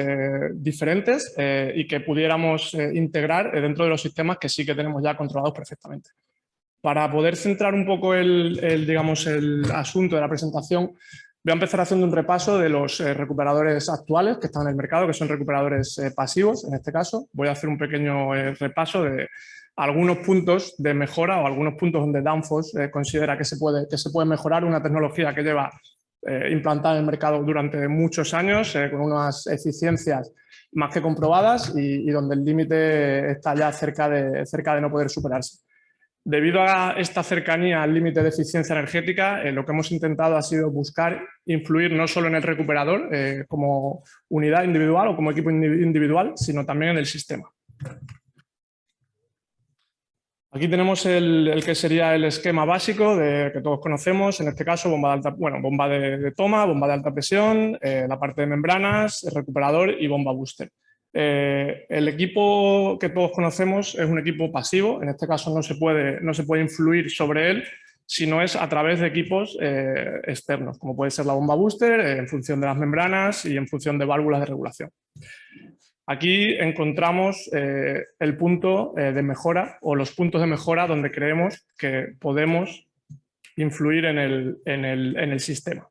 diferentes y que pudiéramos integrar dentro de los sistemas que sí que tenemos ya controlados perfectamente. Para poder centrar un poco el asunto de la presentación, voy a empezar haciendo un repaso de los recuperadores actuales que están en el mercado, que son recuperadores pasivos en este caso. Voy a hacer un pequeño repaso de algunos puntos de mejora o algunos puntos donde Danfoss considera que se puede mejorar una tecnología que lleva implantada en el mercado durante muchos años, con unas eficiencias más que comprobadas y donde el límite está ya cerca de no poder superarse. Debido a esta cercanía al límite de eficiencia energética, lo que hemos intentado ha sido buscar influir no solo en el recuperador como unidad individual o como equipo individual, sino también en el sistema. Aquí tenemos el que sería el esquema básico que todos conocemos, en este caso bomba de toma, bomba de alta presión, la parte de membranas, el recuperador y bomba booster. El equipo que todos conocemos es un equipo pasivo, en este caso no se puede influir sobre él, sino es a través de equipos externos, como puede ser la bomba booster, en función de las membranas y en función de válvulas de regulación. Aquí encontramos el punto de mejora o los puntos de mejora donde creemos que podemos influir en el sistema.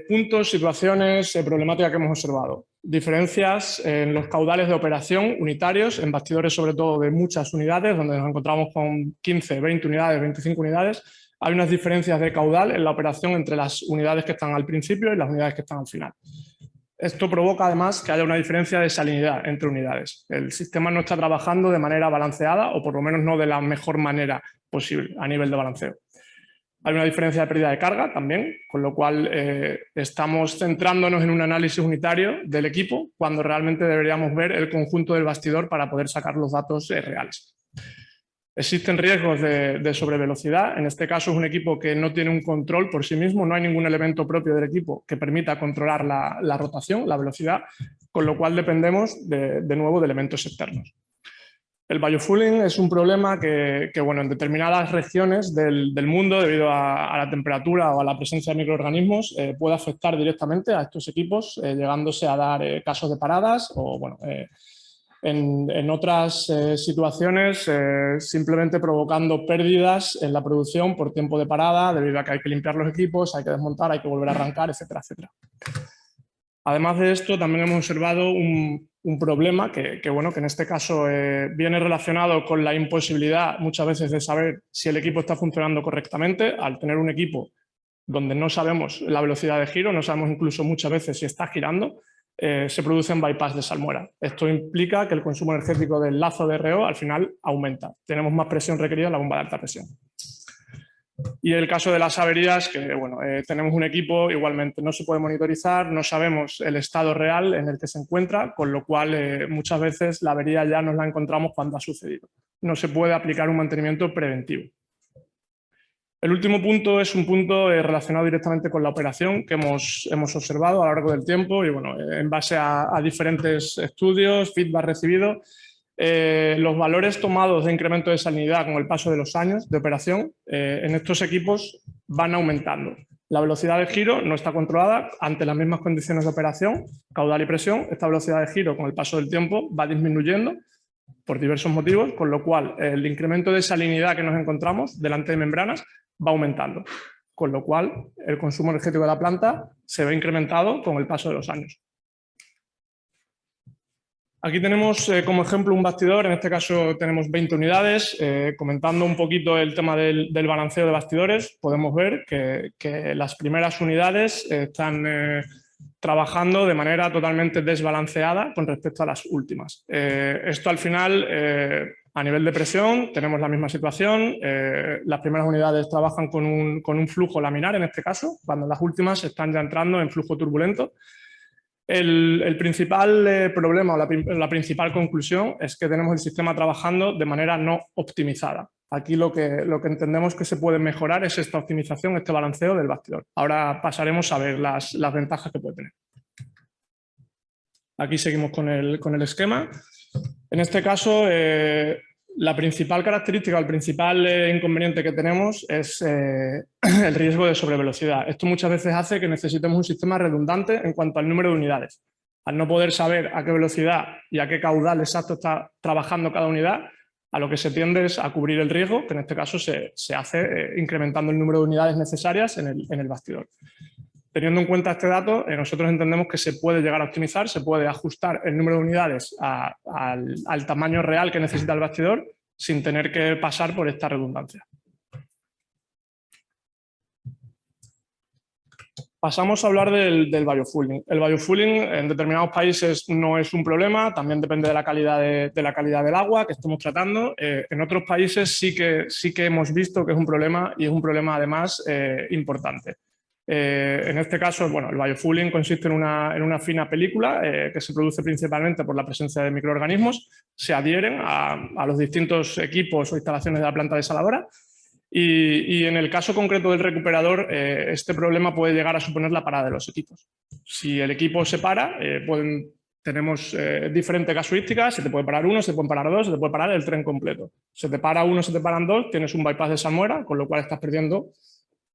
Puntos, situaciones, problemáticas que hemos observado. Diferencias en los caudales de operación unitarios, en bastidores sobre todo de muchas unidades, donde nos encontramos con 15, 20 unidades, 25 unidades. Hay unas diferencias de caudal en la operación entre las unidades que están al principio y las unidades que están al final. Esto provoca además que haya una diferencia de salinidad entre unidades. El sistema no está trabajando de manera balanceada o por lo menos no de la mejor manera posible a nivel de balanceo. Hay una diferencia de pérdida de carga también, con lo cual estamos centrándonos en un análisis unitario del equipo cuando realmente deberíamos ver el conjunto del bastidor para poder sacar los datos reales. Existen riesgos de sobrevelocidad. En este caso es un equipo que no tiene un control por sí mismo, no hay ningún elemento propio del equipo que permita controlar la rotación, la velocidad, con lo cual dependemos de nuevo de elementos externos. El biofouling es un problema que bueno, en determinadas regiones del mundo, debido a la temperatura o a la presencia de microorganismos, puede afectar directamente a estos equipos, llegándose a dar casos de paradas o bueno, en otras situaciones simplemente provocando pérdidas en la producción por tiempo de parada, debido a que hay que limpiar los equipos, hay que desmontar, hay que volver a arrancar, etcétera, etcétera. Además de esto, también hemos observado un un problema que en este caso viene relacionado con la imposibilidad muchas veces de saber si el equipo está funcionando correctamente. Al tener un equipo donde no sabemos la velocidad de giro, no sabemos incluso muchas veces si está girando, se producen bypass de salmuera. Esto implica que el consumo energético del lazo de RO al final aumenta. Tenemos más presión requerida en la bomba de alta presión. Y el caso de las averías, que tenemos un equipo, igualmente no se puede monitorizar, no sabemos el estado real en el que se encuentra, con lo cual muchas veces la avería ya nos la encontramos cuando ha sucedido. No se puede aplicar un mantenimiento preventivo. El último punto es un punto relacionado directamente con la operación que hemos observado a lo largo del tiempo y en base a diferentes estudios, feedback recibido. Los valores tomados de incremento de salinidad con el paso de los años de operación en estos equipos van aumentando. La velocidad de giro no está controlada ante las mismas condiciones de operación, caudal y presión. Esta velocidad de giro con el paso del tiempo va disminuyendo por diversos motivos, con lo cual el incremento de salinidad que nos encontramos delante de membranas va aumentando, con lo cual el consumo energético de la planta se ve incrementado con el paso de los años. Aquí tenemos como ejemplo un bastidor, en este caso tenemos 20 unidades. Comentando un poquito el tema del balanceo de bastidores, podemos ver que las primeras unidades están trabajando de manera totalmente desbalanceada con respecto a las últimas. Esto al final, a nivel de presión, tenemos la misma situación. Las primeras unidades trabajan con un flujo laminar, en este caso, cuando las últimas están ya entrando en flujo turbulento. El principal problema o la principal conclusión es que tenemos el sistema trabajando de manera no optimizada. Aquí lo que entendemos que se puede mejorar es esta optimización, este balanceo del bastidor. Ahora pasaremos a ver las ventajas que puede tener. Aquí seguimos con el esquema. En este caso, la principal característica, el principal inconveniente que tenemos es el riesgo de sobrevelocidad. Esto muchas veces hace que necesitemos un sistema redundante en cuanto al número de unidades. Al no poder saber a qué velocidad y a qué caudal exacto está trabajando cada unidad, a lo que se tiende es a cubrir el riesgo, que en este caso se hace incrementando el número de unidades necesarias en el bastidor. Teniendo en cuenta este dato, nosotros entendemos que se puede llegar a optimizar, se puede ajustar el número de unidades al tamaño real que necesita el bastidor sin tener que pasar por esta redundancia. Pasamos a hablar del biofueling. El biofueling en determinados países no es un problema, también depende de la calidad del agua que estemos tratando. En otros países sí que hemos visto que es un problema y es un problema además importante. En este caso, el biofueling consiste en una fina película que se produce principalmente por la presencia de microorganismos, se adhieren a los distintos equipos o instalaciones de la planta desaladora y en el caso concreto del recuperador, este problema puede llegar a suponer la parada de los equipos. Si el equipo se para, tenemos diferentes casuísticas, se te puede parar uno, se te pueden parar dos, se te puede parar el tren completo. Se te para uno, se te paran dos, tienes un bypass de salmuera, con lo cual estás perdiendo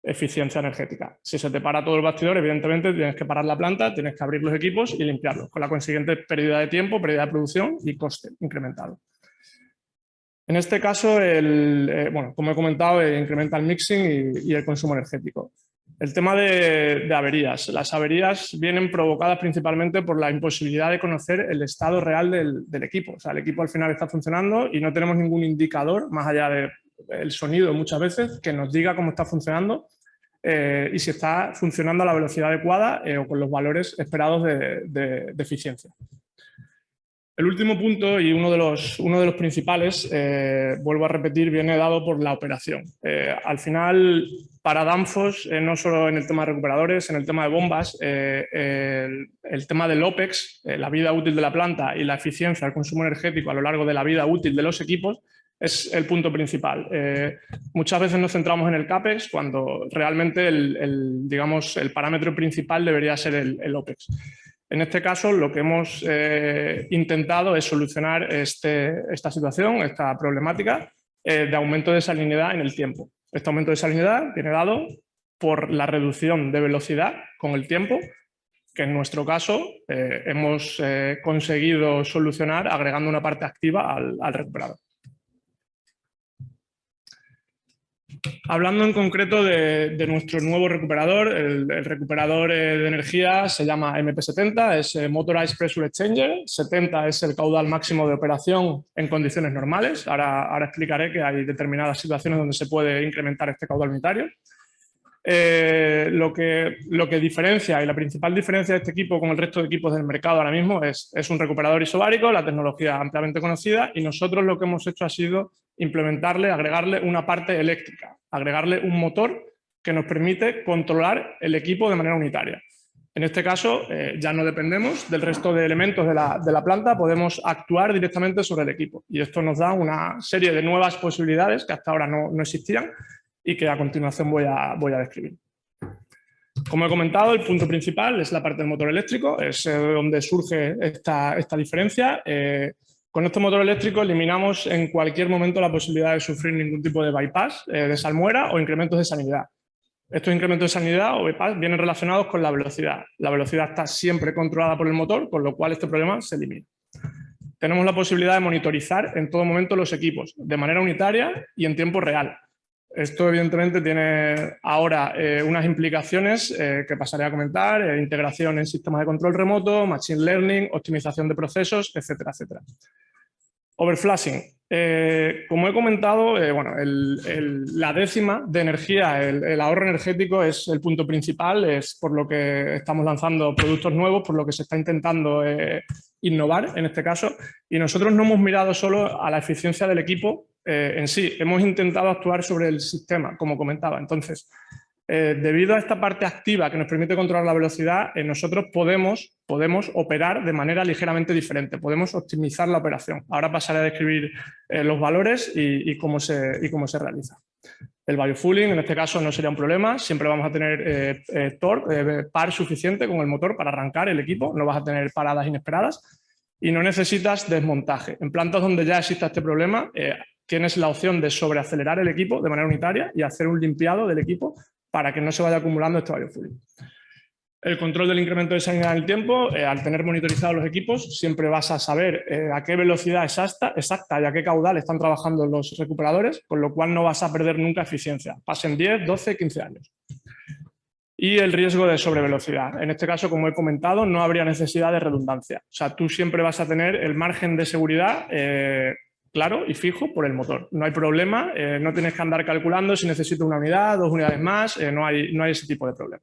eficiencia energética. Si se te para todo el bastidor, evidentemente tienes que parar la planta, tienes que abrir los equipos y limpiarlos, con la consiguiente pérdida de tiempo, pérdida de producción y coste incrementado. En este caso, como he comentado, incrementa el mixing y el consumo energético. El tema de averías. Las averías vienen provocadas principalmente por la imposibilidad de conocer el estado real del equipo. O sea, el equipo al final está funcionando y no tenemos ningún indicador, más allá del sonido muchas veces, que nos diga cómo está funcionando y si está funcionando a la velocidad adecuada o con los valores esperados de eficiencia. El último punto y uno de los principales, vuelvo a repetir, viene dado por la operación. Al final, para Danfoss, no solo en el tema de recuperadores, en el tema de bombas, el tema del OPEX, la vida útil de la planta y la eficiencia, el consumo energético a lo largo de la vida útil de los equipos es el punto principal. Muchas veces nos centramos en el CAPEX cuando realmente el parámetro principal debería ser el OPEX. En este caso, lo que hemos intentado es solucionar esta situación, esta problemática de aumento de salinidad en el tiempo. Este aumento de salinidad viene dado por la reducción de velocidad con el tiempo, que en nuestro caso hemos conseguido solucionar agregando una parte activa al recuperador. Hablando en concreto de nuestro nuevo recuperador, el recuperador de energía se llama MP70, es Motorized Pressure Exchanger. 70 es el caudal máximo de operación en condiciones normales. Ahora explicaré que hay determinadas situaciones donde se puede incrementar este caudal unitario. Lo que diferencia, y la principal diferencia de este equipo con el resto de equipos del mercado ahora mismo es un recuperador isobárico, la tecnología ampliamente conocida, y nosotros lo que hemos hecho ha sido implementarle, agregarle una parte eléctrica, agregarle un motor que nos permite controlar el equipo de manera unitaria. En este caso, ya no dependemos del resto de elementos de la planta, podemos actuar directamente sobre el equipo. Y esto nos da una serie de nuevas posibilidades que hasta ahora no existían y que a continuación voy a describir. Como he comentado, el punto principal es la parte del motor eléctrico, es donde surge esta diferencia. Con este motor eléctrico eliminamos en cualquier momento la posibilidad de sufrir ningún tipo de bypass, de salmuera o incrementos de sanidad. Estos incrementos de sanidad o bypass vienen relacionados con la velocidad. La velocidad está siempre controlada por el motor, con lo cual este problema se elimina. Tenemos la posibilidad de monitorizar en todo momento los equipos, de manera unitaria y en tiempo real. Esto evidentemente tiene ahora unas implicaciones que pasaré a comentar, integración en sistemas de control remoto, machine learning, optimización de procesos, etcétera, etcétera. Overflashing. Como he comentado, la décima de energía, el ahorro energético es el punto principal, es por lo que estamos lanzando productos nuevos, por lo que se está intentando innovar en este caso, y nosotros no hemos mirado solo a la eficiencia del equipo en sí, hemos intentado actuar sobre el sistema, como comentaba. Entonces, debido a esta parte activa que nos permite controlar la velocidad, nosotros podemos operar de manera ligeramente diferente, podemos optimizar la operación. Ahora pasaré a describir los valores y cómo se realiza. El biofueling en este caso no sería un problema, siempre vamos a tener torque, par suficiente con el motor para arrancar el equipo, no vas a tener paradas inesperadas y no necesitas desmontaje. En plantas donde ya exista este problema, tienes la opción de sobreacelerar el equipo de manera unitaria y hacer un limpiado del equipo para que no se vaya acumulando este biofueling. El control del incremento de sanidad en el tiempo, al tener monitorizados los equipos, siempre vas a saber a qué velocidad exacta y a qué caudal están trabajando los recuperadores, con lo cual no vas a perder nunca eficiencia, pasen 10, 12, 15 años. Y el riesgo de sobrevelocidad. En este caso, como he comentado, no habría necesidad de redundancia. O sea, tú siempre vas a tener el margen de seguridad claro y fijo por el motor. No hay problema, no tienes que andar calculando si necesito una unidad, 2 unidades más, no hay ese tipo de problema.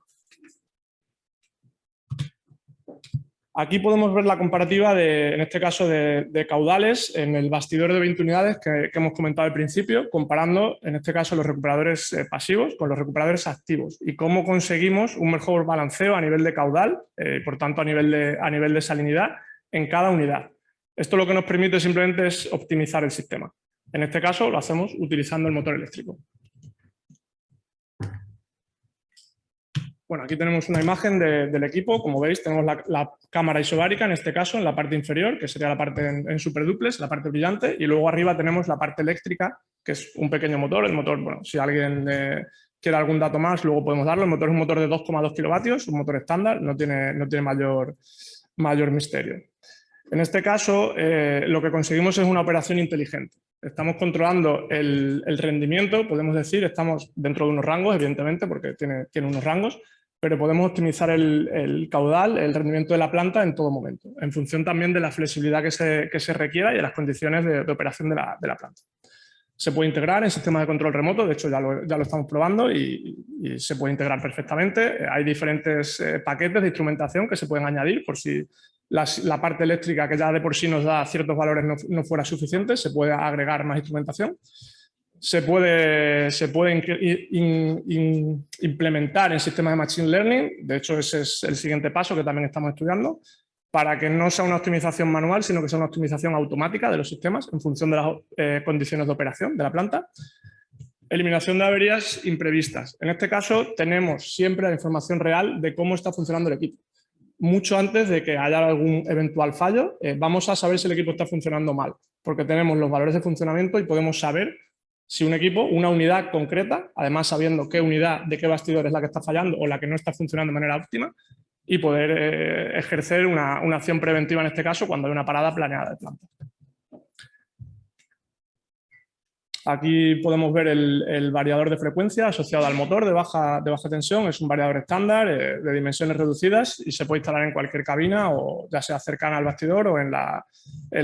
Aquí podemos ver la comparativa, en este caso, de caudales en el bastidor de 20 unidades que hemos comentado al principio, comparando, en este caso, los recuperadores pasivos con los recuperadores activos y cómo conseguimos un mejor balanceo a nivel de caudal, por tanto, a nivel de salinidad en cada unidad. Esto lo que nos permite simplemente es optimizar el sistema. En este caso, lo hacemos utilizando el motor eléctrico. Bueno, aquí tenemos una imagen del equipo. Como veis, tenemos la cámara isobárica, en este caso, en la parte inferior, que sería la parte en superduplex, la parte brillante, y luego arriba tenemos la parte eléctrica, que es un pequeño motor. El motor, bueno, si alguien quiere algún dato más, luego podemos darlo. El motor es un motor de 2,2 kilovatios, un motor estándar, no tiene mayor misterio. En este caso, lo que conseguimos es una operación inteligente. Estamos controlando el rendimiento, podemos decir, estamos dentro de unos rangos, evidentemente, porque tiene unos rangos, pero podemos optimizar el caudal, el rendimiento de la planta en todo momento, en función también de la flexibilidad que se requiera y de las condiciones de operación de la planta. Se puede integrar en sistemas de control remoto, de hecho ya lo estamos probando y se puede integrar perfectamente. Hay diferentes paquetes de instrumentación que se pueden añadir por si la parte eléctrica, que ya de por sí nos da ciertos valores, no fuera suficiente, se puede agregar más instrumentación. Se puede implementar en sistemas de Machine Learning, de hecho ese es el siguiente paso que también estamos estudiando, para que no sea una optimización manual, sino que sea una optimización automática de los sistemas en función de las condiciones de operación de la planta. Eliminación de averías imprevistas. En este caso tenemos siempre la información real de cómo está funcionando el equipo. Mucho antes de que haya algún eventual fallo, vamos a saber si el equipo está funcionando mal, porque tenemos los valores de funcionamiento y podemos saber si un equipo, una unidad concreta, además sabiendo qué unidad, de qué bastidor es la que está fallando o la que no está funcionando de manera óptima, y poder ejercer una acción preventiva en este caso cuando hay una parada planeada de planta. Aquí podemos ver el variador de frecuencia asociado al motor de baja tensión. Es un variador estándar de dimensiones reducidas y se puede instalar en cualquier cabina, o ya sea cercana al bastidor o en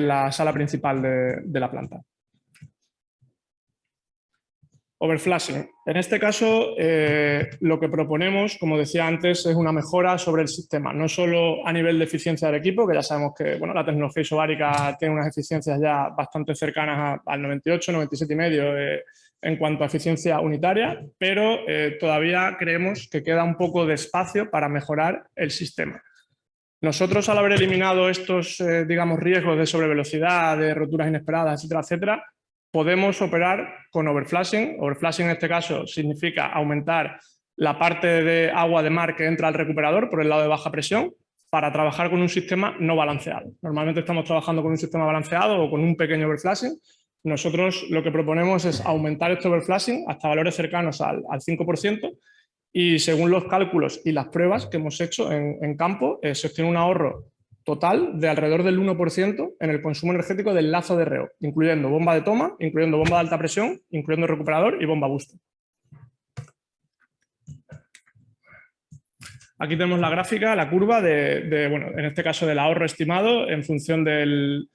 la sala principal de la planta. Overflashing. En este caso, lo que proponemos, como decía antes, es una mejora sobre el sistema, no solo a nivel de eficiencia del equipo, que ya sabemos que la tecnología isobárica tiene unas eficiencias ya bastante cercanas al 98, 97,5 en cuanto a eficiencia unitaria, pero todavía creemos que queda un poco de espacio para mejorar el sistema. Nosotros, al haber eliminado estos, digamos, riesgos de sobrevelocidad, de roturas inesperadas, etcétera, etcétera, podemos operar con overflashing. Overflashing en este caso significa aumentar la parte de agua de mar que entra al recuperador por el lado de baja presión para trabajar con un sistema no balanceado. Normalmente estamos trabajando con un sistema balanceado o con un pequeño overflashing. Nosotros lo que proponemos es aumentar este overflashing hasta valores cercanos al 5%, y según los cálculos y las pruebas que hemos hecho en campo, se obtiene un ahorro total de alrededor del 1% en el consumo energético del lazo de reo, incluyendo bomba de toma, incluyendo bomba de alta presión, incluyendo recuperador y bomba booster. Aquí tenemos la gráfica, la curva en este caso del ahorro estimado en función del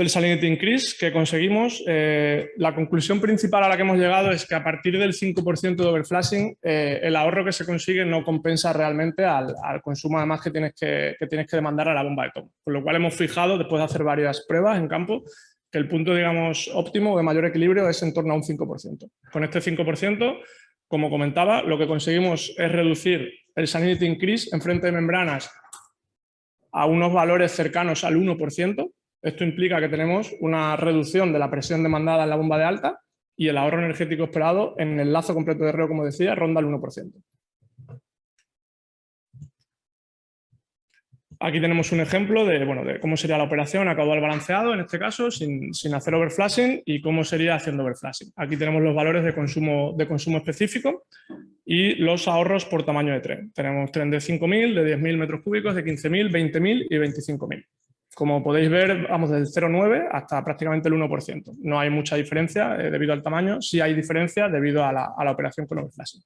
salinity increase que conseguimos. La conclusión principal a la que hemos llegado es que a partir del 5% de overflashing, el ahorro que se consigue no compensa realmente al consumo además que tienes que demandar a la bomba de toma. Con lo cual hemos fijado, después de hacer varias pruebas en campo, que el punto, digamos, óptimo de mayor equilibrio es en torno a un 5%. Con este 5%, como comentaba, lo que conseguimos es reducir el salinity increase en frente de membranas a unos valores cercanos al 1%. Esto implica que tenemos una reducción de la presión demandada en la bomba de alta y el ahorro energético esperado en el lazo completo de reo, como decía, ronda el 1%. Aquí tenemos un ejemplo de cómo sería la operación a caudal balanceado, en este caso, sin hacer overflashing, y cómo sería haciendo overflashing. Aquí tenemos los valores de consumo específico y los ahorros por tamaño de tren. Tenemos tren de 5.000, de 10.000 metros cúbicos, de 15.000, 20.000 y 25.000. Como podéis ver, vamos del 0,9 hasta prácticamente el 1%. No hay mucha diferencia debido al tamaño, sí hay diferencia debido a la operación con overflashing.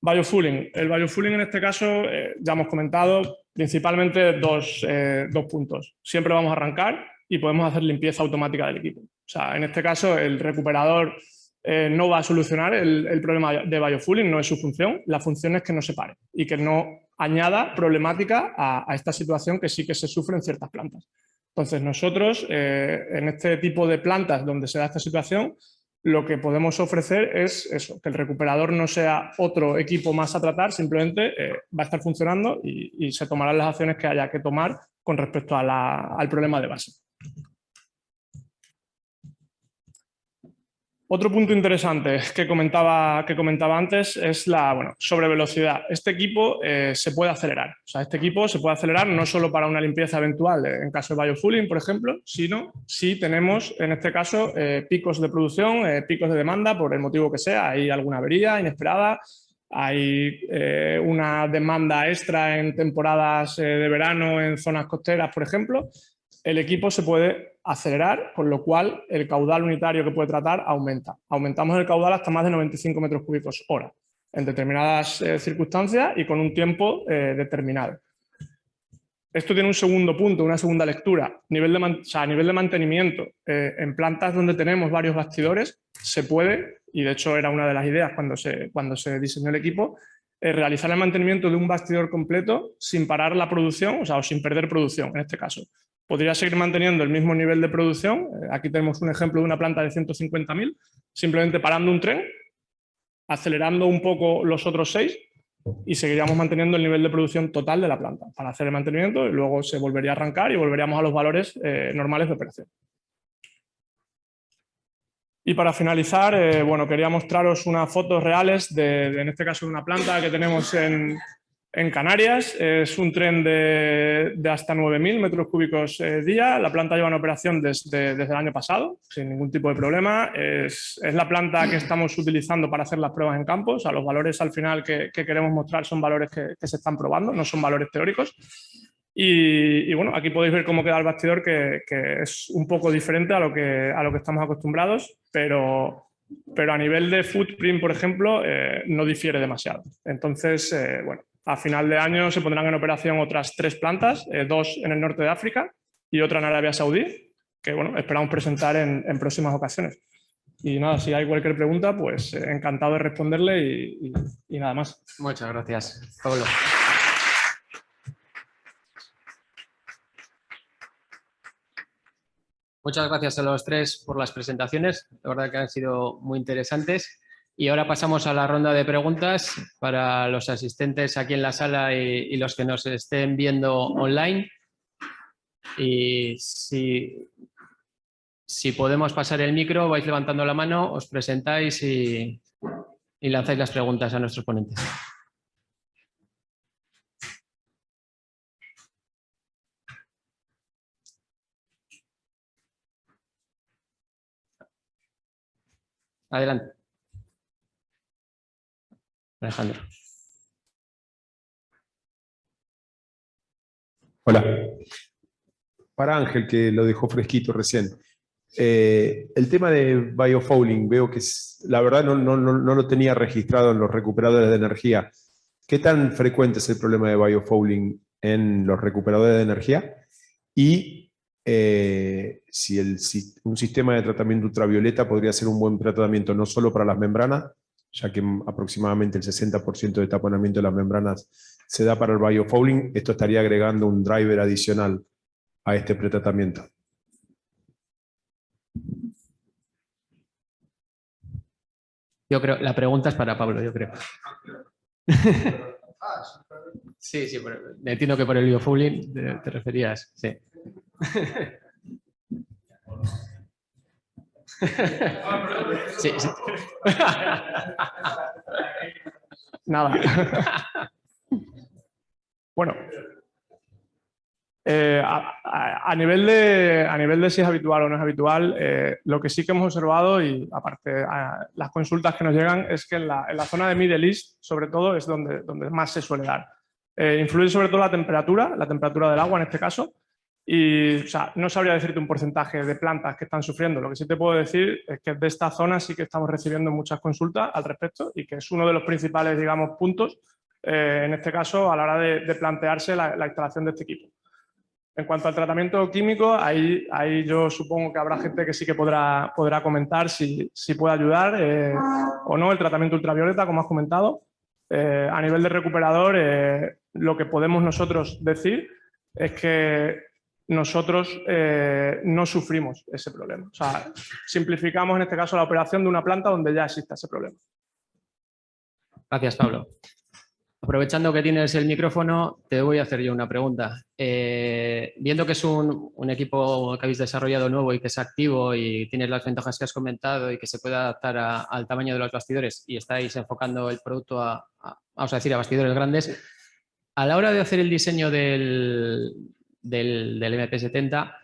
Biofueling. El biofueling en este caso, ya hemos comentado, principalmente dos puntos. Siempre vamos a arrancar y podemos hacer limpieza automática del equipo. O sea, en este caso el recuperador no va a solucionar el problema de biofueling, no es su función. La función es que no se pare y que no añada problemática a esta situación que sí que se sufre en ciertas plantas. Entonces nosotros, en este tipo de plantas donde se da esta situación, lo que podemos ofrecer es eso, que el recuperador no sea otro equipo más a tratar, simplemente va a estar funcionando y se tomarán las acciones que haya que tomar con respecto al problema de base. Otro punto interesante que comentaba antes es la sobrevelocidad. Este equipo se puede acelerar. O sea, este equipo se puede acelerar no solo para una limpieza eventual en caso de biofueling, por ejemplo, sino si tenemos, en este caso, picos de producción, picos de demanda, por el motivo que sea. Hay alguna avería inesperada, hay una demanda extra en temporadas de verano en zonas costeras, por ejemplo. El equipo se puede acelerar, con lo cual el caudal unitario que puede tratar aumenta. Aumentamos el caudal hasta más de 95 metros cúbicos hora en determinadas circunstancias y con un tiempo determinado. Esto tiene un segundo punto, una segunda lectura. A nivel de mantenimiento, en plantas donde tenemos varios bastidores, se puede, y de hecho era una de las ideas cuando se diseñó el equipo, realizar el mantenimiento de un bastidor completo sin parar la producción, o sin perder producción en este caso. Podría seguir manteniendo el mismo nivel de producción. Aquí tenemos un ejemplo de una planta de 150.000, simplemente parando un tren, acelerando un poco los otros 6 y seguiríamos manteniendo el nivel de producción total de la planta para hacer el mantenimiento, y luego se volvería a arrancar y volveríamos a los valores normales de operación. Y para finalizar, quería mostraros unas fotos reales en este caso de una planta que tenemos en Canarias. Es un tren de hasta 9.000 metros cúbicos día. La planta lleva en operación desde el año pasado, sin ningún tipo de problema. Es la planta que estamos utilizando para hacer las pruebas en campo. O sea, los valores al final que queremos mostrar son valores que se están probando, no son valores teóricos. Y bueno, aquí podéis ver cómo queda el bastidor, que es un poco diferente a lo que estamos acostumbrados, pero a nivel de footprint, por ejemplo, no difiere demasiado. Entonces, bueno, a final de año se pondrán en operación otras 3 plantas, 2 en el norte de África y otra en Arabia Saudí, que bueno, esperamos presentar en próximas ocasiones. Y nada, si hay cualquier pregunta, pues encantado de responderle y nada más. Muchas gracias, Pablo. Muchas gracias a los 3 por las presentaciones, la verdad que han sido muy interesantes. Y ahora pasamos a la ronda de preguntas para los asistentes aquí en la sala y los que nos estén viendo online. Y si podemos pasar el micro, vais levantando la mano, os presentáis y lanzáis las preguntas a nuestros ponentes. Adelante. Alejandro. Hola. Para Ángel, que lo dejó fresquito recién. El tema de biofouling, veo que la verdad no lo tenía registrado en los recuperadores de energía. ¿Qué tan frecuente es el problema de biofouling en los recuperadores de energía? Y si un sistema de tratamiento ultravioleta podría ser un buen tratamiento no solo para las membranas, ya que aproximadamente el 60% de taponamiento de las membranas se da para el biofouling, esto estaría agregando un driver adicional a este pretratamiento. Yo creo, la pregunta es para Pablo, yo creo. Sí, pero entiendo que por el biofouling te referías, sí. Sí. Nada. Bueno. A nivel de si es habitual o no es habitual, lo que sí que hemos observado, y aparte las consultas que nos llegan, es que en la zona de Middle East, sobre todo, es donde más se suele dar. Influye sobre todo la temperatura del agua en este caso, y o sea, no sabría decirte un porcentaje de plantas que están sufriendo. Lo que sí te puedo decir es que de esta zona sí que estamos recibiendo muchas consultas al respecto y que es uno de los principales, digamos, puntos, en este caso, a la hora de plantearse la instalación de este equipo. En cuanto al tratamiento químico, ahí yo supongo que habrá gente que sí que podrá comentar si puede ayudar o no el tratamiento ultravioleta, como has comentado. A nivel de recuperador, lo que podemos nosotros decir es que nosotros no sufrimos ese problema. O sea, simplificamos en este caso la operación de una planta donde ya existe ese problema. Gracias, Pablo. Aprovechando que tienes el micrófono, te voy a hacer yo una pregunta. Viendo que es un equipo que habéis desarrollado nuevo y que es activo y tienes las ventajas que has comentado y que se puede adaptar al tamaño de los bastidores y estáis enfocando el producto vamos a decir, a bastidores grandes, a la hora de hacer el diseño del MP70,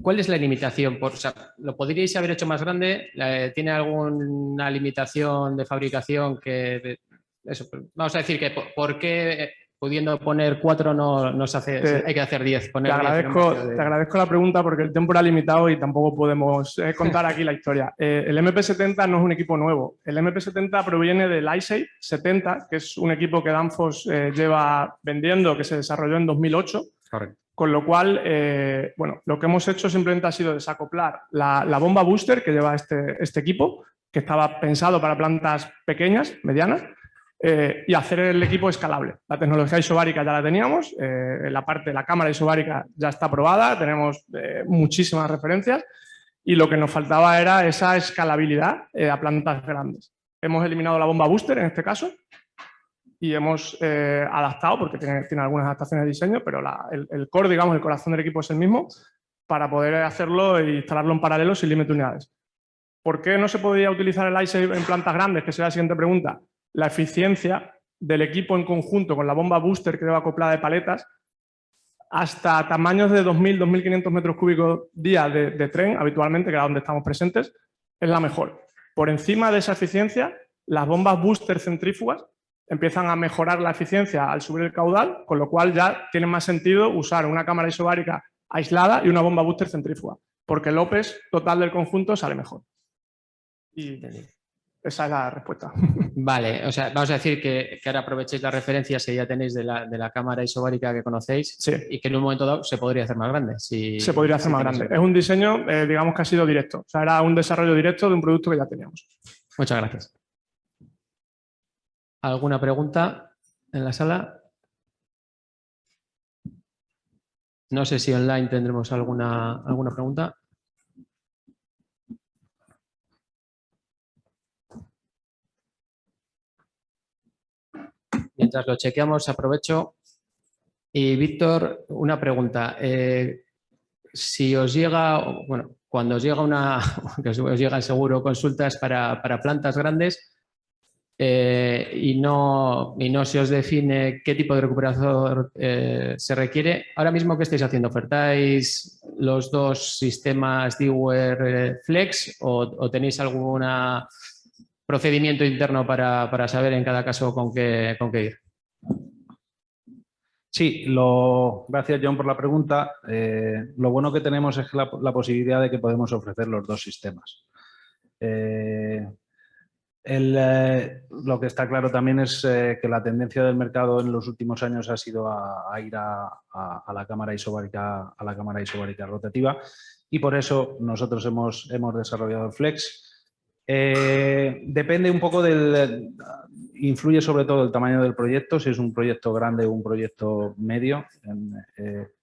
¿cuál es la limitación? O sea, ¿lo podríais haber hecho más grande? ¿Tiene alguna limitación de fabricación que... Eso, vamos a decir que por qué pudiendo poner 4 no se hace, hay que hacer 10. Te agradezco la pregunta porque el tiempo era limitado y tampoco podemos contar aquí la historia. El MP70 no es un equipo nuevo. El MP70 proviene del iSafe 70, que es un equipo que Danfoss lleva vendiendo, que se desarrolló en 2008. Correcto. Con lo cual, bueno, lo que hemos hecho simplemente ha sido desacoplar la bomba booster que lleva este equipo, que estaba pensado para plantas pequeñas, medianas, y hacer el equipo escalable. La tecnología isobárica ya la teníamos, la cámara isobárica ya está aprobada, tenemos muchísimas referencias y lo que nos faltaba era esa escalabilidad a plantas grandes. Hemos eliminado la bomba booster en este caso y hemos adaptado, porque tiene algunas adaptaciones de diseño, pero el core, digamos, el corazón del equipo es el mismo, para poder hacerlo e instalarlo en paralelo sin límite de unidades. ¿Por qué no se podía utilizar el iSafe en plantas grandes? Que será la siguiente pregunta. La eficiencia del equipo en conjunto con la bomba booster que lleva acoplada de paletas, hasta tamaños de 2.000, 2.500 metros cúbicos día de tren, habitualmente, que era donde estamos presentes, es la mejor. Por encima de esa eficiencia, las bombas booster centrífugas empiezan a mejorar la eficiencia al subir el caudal, con lo cual ya tiene más sentido usar una cámara isobárica aislada y una bomba booster centrífuga, porque el OPEX total del conjunto sale mejor. Y esa es la respuesta. Vale, o sea, vamos a decir que ahora aprovechéis las referencias que ya tenéis de la cámara isobárica que conocéis, Sí. y que en un momento dado se podría hacer más grande. Se podría hacer más grande. Es un diseño, digamos que ha sido directo. O sea, era un desarrollo directo de un producto que ya teníamos. Muchas gracias. ¿Alguna pregunta en la sala? No sé si online tendremos alguna pregunta. Mientras lo chequeamos, aprovecho. Y Víctor, una pregunta. Si os llega, bueno, cuando os llega que os llega seguro consultas para plantas grandes y no se os define qué tipo de recuperador se requiere, ahora mismo, ¿qué estáis haciendo? ¿Ofertáis los dos sistemas Dewar Flex o tenéis algún procedimiento interno para saber en cada caso con qué ir? Sí, gracias John por la pregunta. Lo bueno que tenemos es la posibilidad de que podemos ofrecer los dos sistemas. Lo que está claro también es que la tendencia del mercado en los últimos años ha sido a ir a la cámara isobárica, rotativa, y por eso nosotros hemos desarrollado el Flex. Depende un poco influye sobre todo el tamaño del proyecto, si es un proyecto grande o un proyecto medio,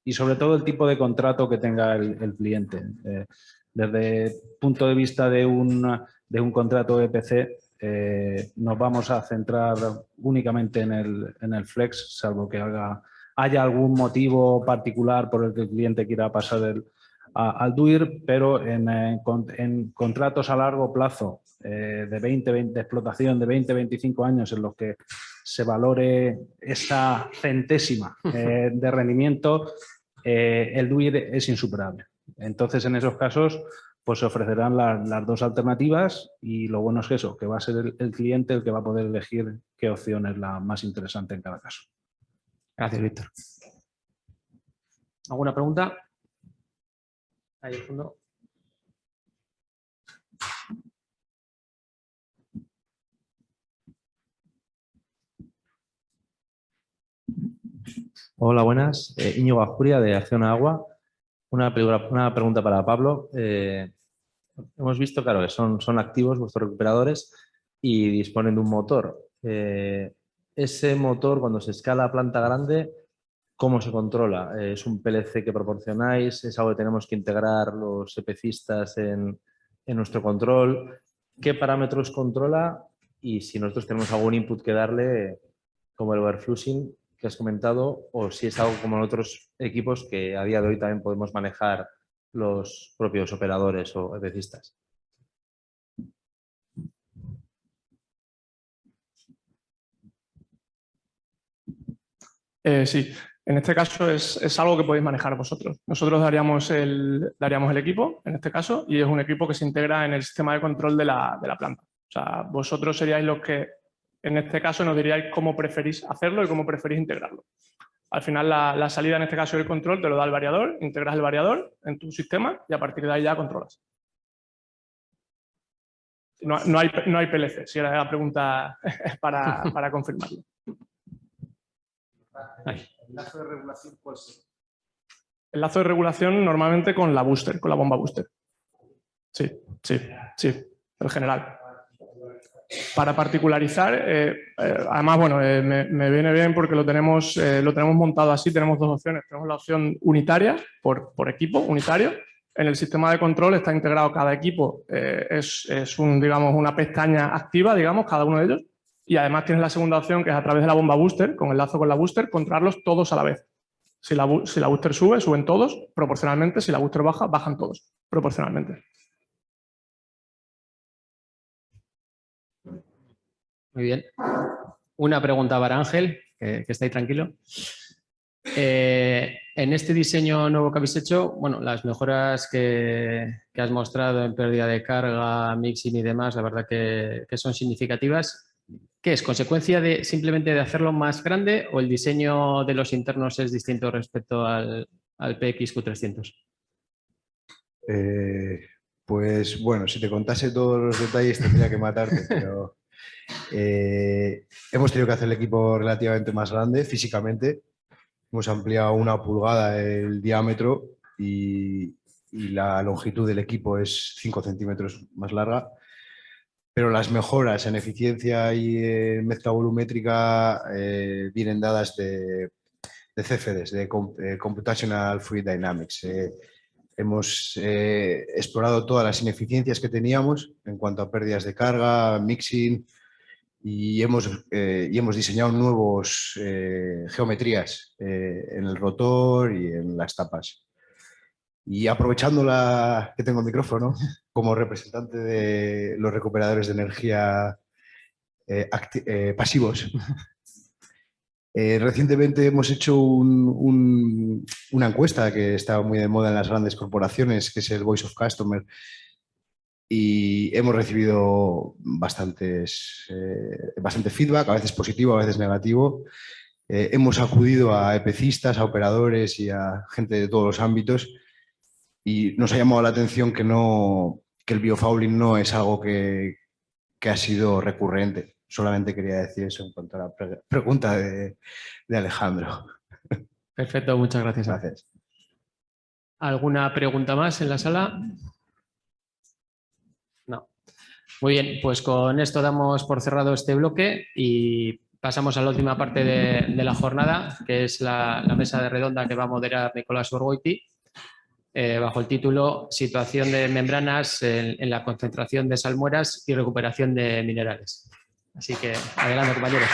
y sobre todo el tipo de contrato que tenga el cliente. Desde el punto de vista de un contrato EPC, nos vamos a centrar únicamente en el Flex, salvo que haya algún motivo particular por el que el cliente quiera pasar al DUIR, pero en contratos a largo plazo de explotación de 20-25 años en los que se valore esa centésima de rendimiento, el DUIR es insuperable. Entonces, en esos casos, pues se ofrecerán las dos alternativas, y lo bueno es que va a ser el cliente el que va a poder elegir qué opción es la más interesante en cada caso. Gracias, Víctor. ¿Alguna pregunta? Ahí al fondo. Hola, buenas. Íñigo Ajuria, de Acciona Agua. Una pregunta para Pablo. Hemos visto, claro, que son activos vuestros recuperadores y disponen de un motor. Ese motor, cuando se escala a planta grande, ¿cómo se controla? ¿Es un PLC que proporcionáis? ¿Es algo que tenemos que integrar los EPCistas en nuestro control? ¿Qué parámetros controla? Y si nosotros tenemos algún input que darle, como el overflushing que has comentado, o si es algo como en otros equipos que a día de hoy también podemos manejar los propios operadores o EPCistas. Sí, en este caso es algo que podéis manejar vosotros. Nosotros daríamos el equipo, en este caso, y es un equipo que se integra en el sistema de control de la planta. O sea, vosotros seríais los que, en este caso, nos diríais cómo preferís hacerlo y cómo preferís integrarlo. Al final, la salida, en este caso, del control te lo da el variador, integras el variador en tu sistema y a partir de ahí ya controlas. No hay PLC, si era la pregunta para confirmarlo. ¿El lazo de regulación cuál es? El lazo de regulación normalmente con la booster, con la bomba booster. Sí, en general. Para particularizar, además, bueno, me viene bien porque lo tenemos montado así. Tenemos dos opciones. Tenemos la opción unitaria, por equipo, unitario. En el sistema de control está integrado cada equipo, es digamos, una pestaña activa, digamos, cada uno de ellos. Y además tienes la segunda opción, que es a través de la bomba booster, con el lazo con la booster, controlarlos todos a la vez. Si la booster sube, suben todos proporcionalmente. Si la booster baja, bajan todos proporcionalmente. Muy bien. Una pregunta para Ángel, que está ahí tranquilo. En este diseño nuevo que habéis hecho, bueno, las mejoras que has mostrado en pérdida de carga, mixing y demás, la verdad que son significativas. ¿Qué es? ¿Consecuencia de simplemente de hacerlo más grande o el diseño de los internos es distinto respecto al PXQ300? Pues bueno, si te contase todos los detalles tendría que matarte, pero hemos tenido que hacer el equipo relativamente más grande físicamente. Hemos ampliado 1 pulgada el diámetro y la longitud del equipo es 5 centímetros más larga. Pero las mejoras en eficiencia y en mezcla volumétrica vienen dadas de CFDs, de Computational Fluid Dynamics. Hemos explorado todas las ineficiencias que teníamos en cuanto a pérdidas de carga, mixing, y hemos diseñado nuevos geometrías en el rotor y en las tapas. Y aprovechando que tengo el micrófono, como representante de los recuperadores de energía pasivos, recientemente hemos hecho una encuesta que está muy de moda en las grandes corporaciones, que es el Voice of Customer, y hemos recibido bastante feedback, a veces positivo, a veces negativo. Hemos acudido a EPCistas, a operadores y a gente de todos los ámbitos, y nos ha llamado la atención que el biofouling no es algo que ha sido recurrente. Solamente quería decir eso en cuanto a la pregunta de Alejandro. Perfecto, muchas gracias. Gracias. ¿Alguna pregunta más en la sala? No. Muy bien, pues con esto damos por cerrado este bloque y pasamos a la última parte de la jornada, que es la mesa de redonda que va a moderar Nicolás Borgoiti, bajo el título Situación de membranas en la concentración de salmueras y recuperación de minerales. Así que adelante, compañeros.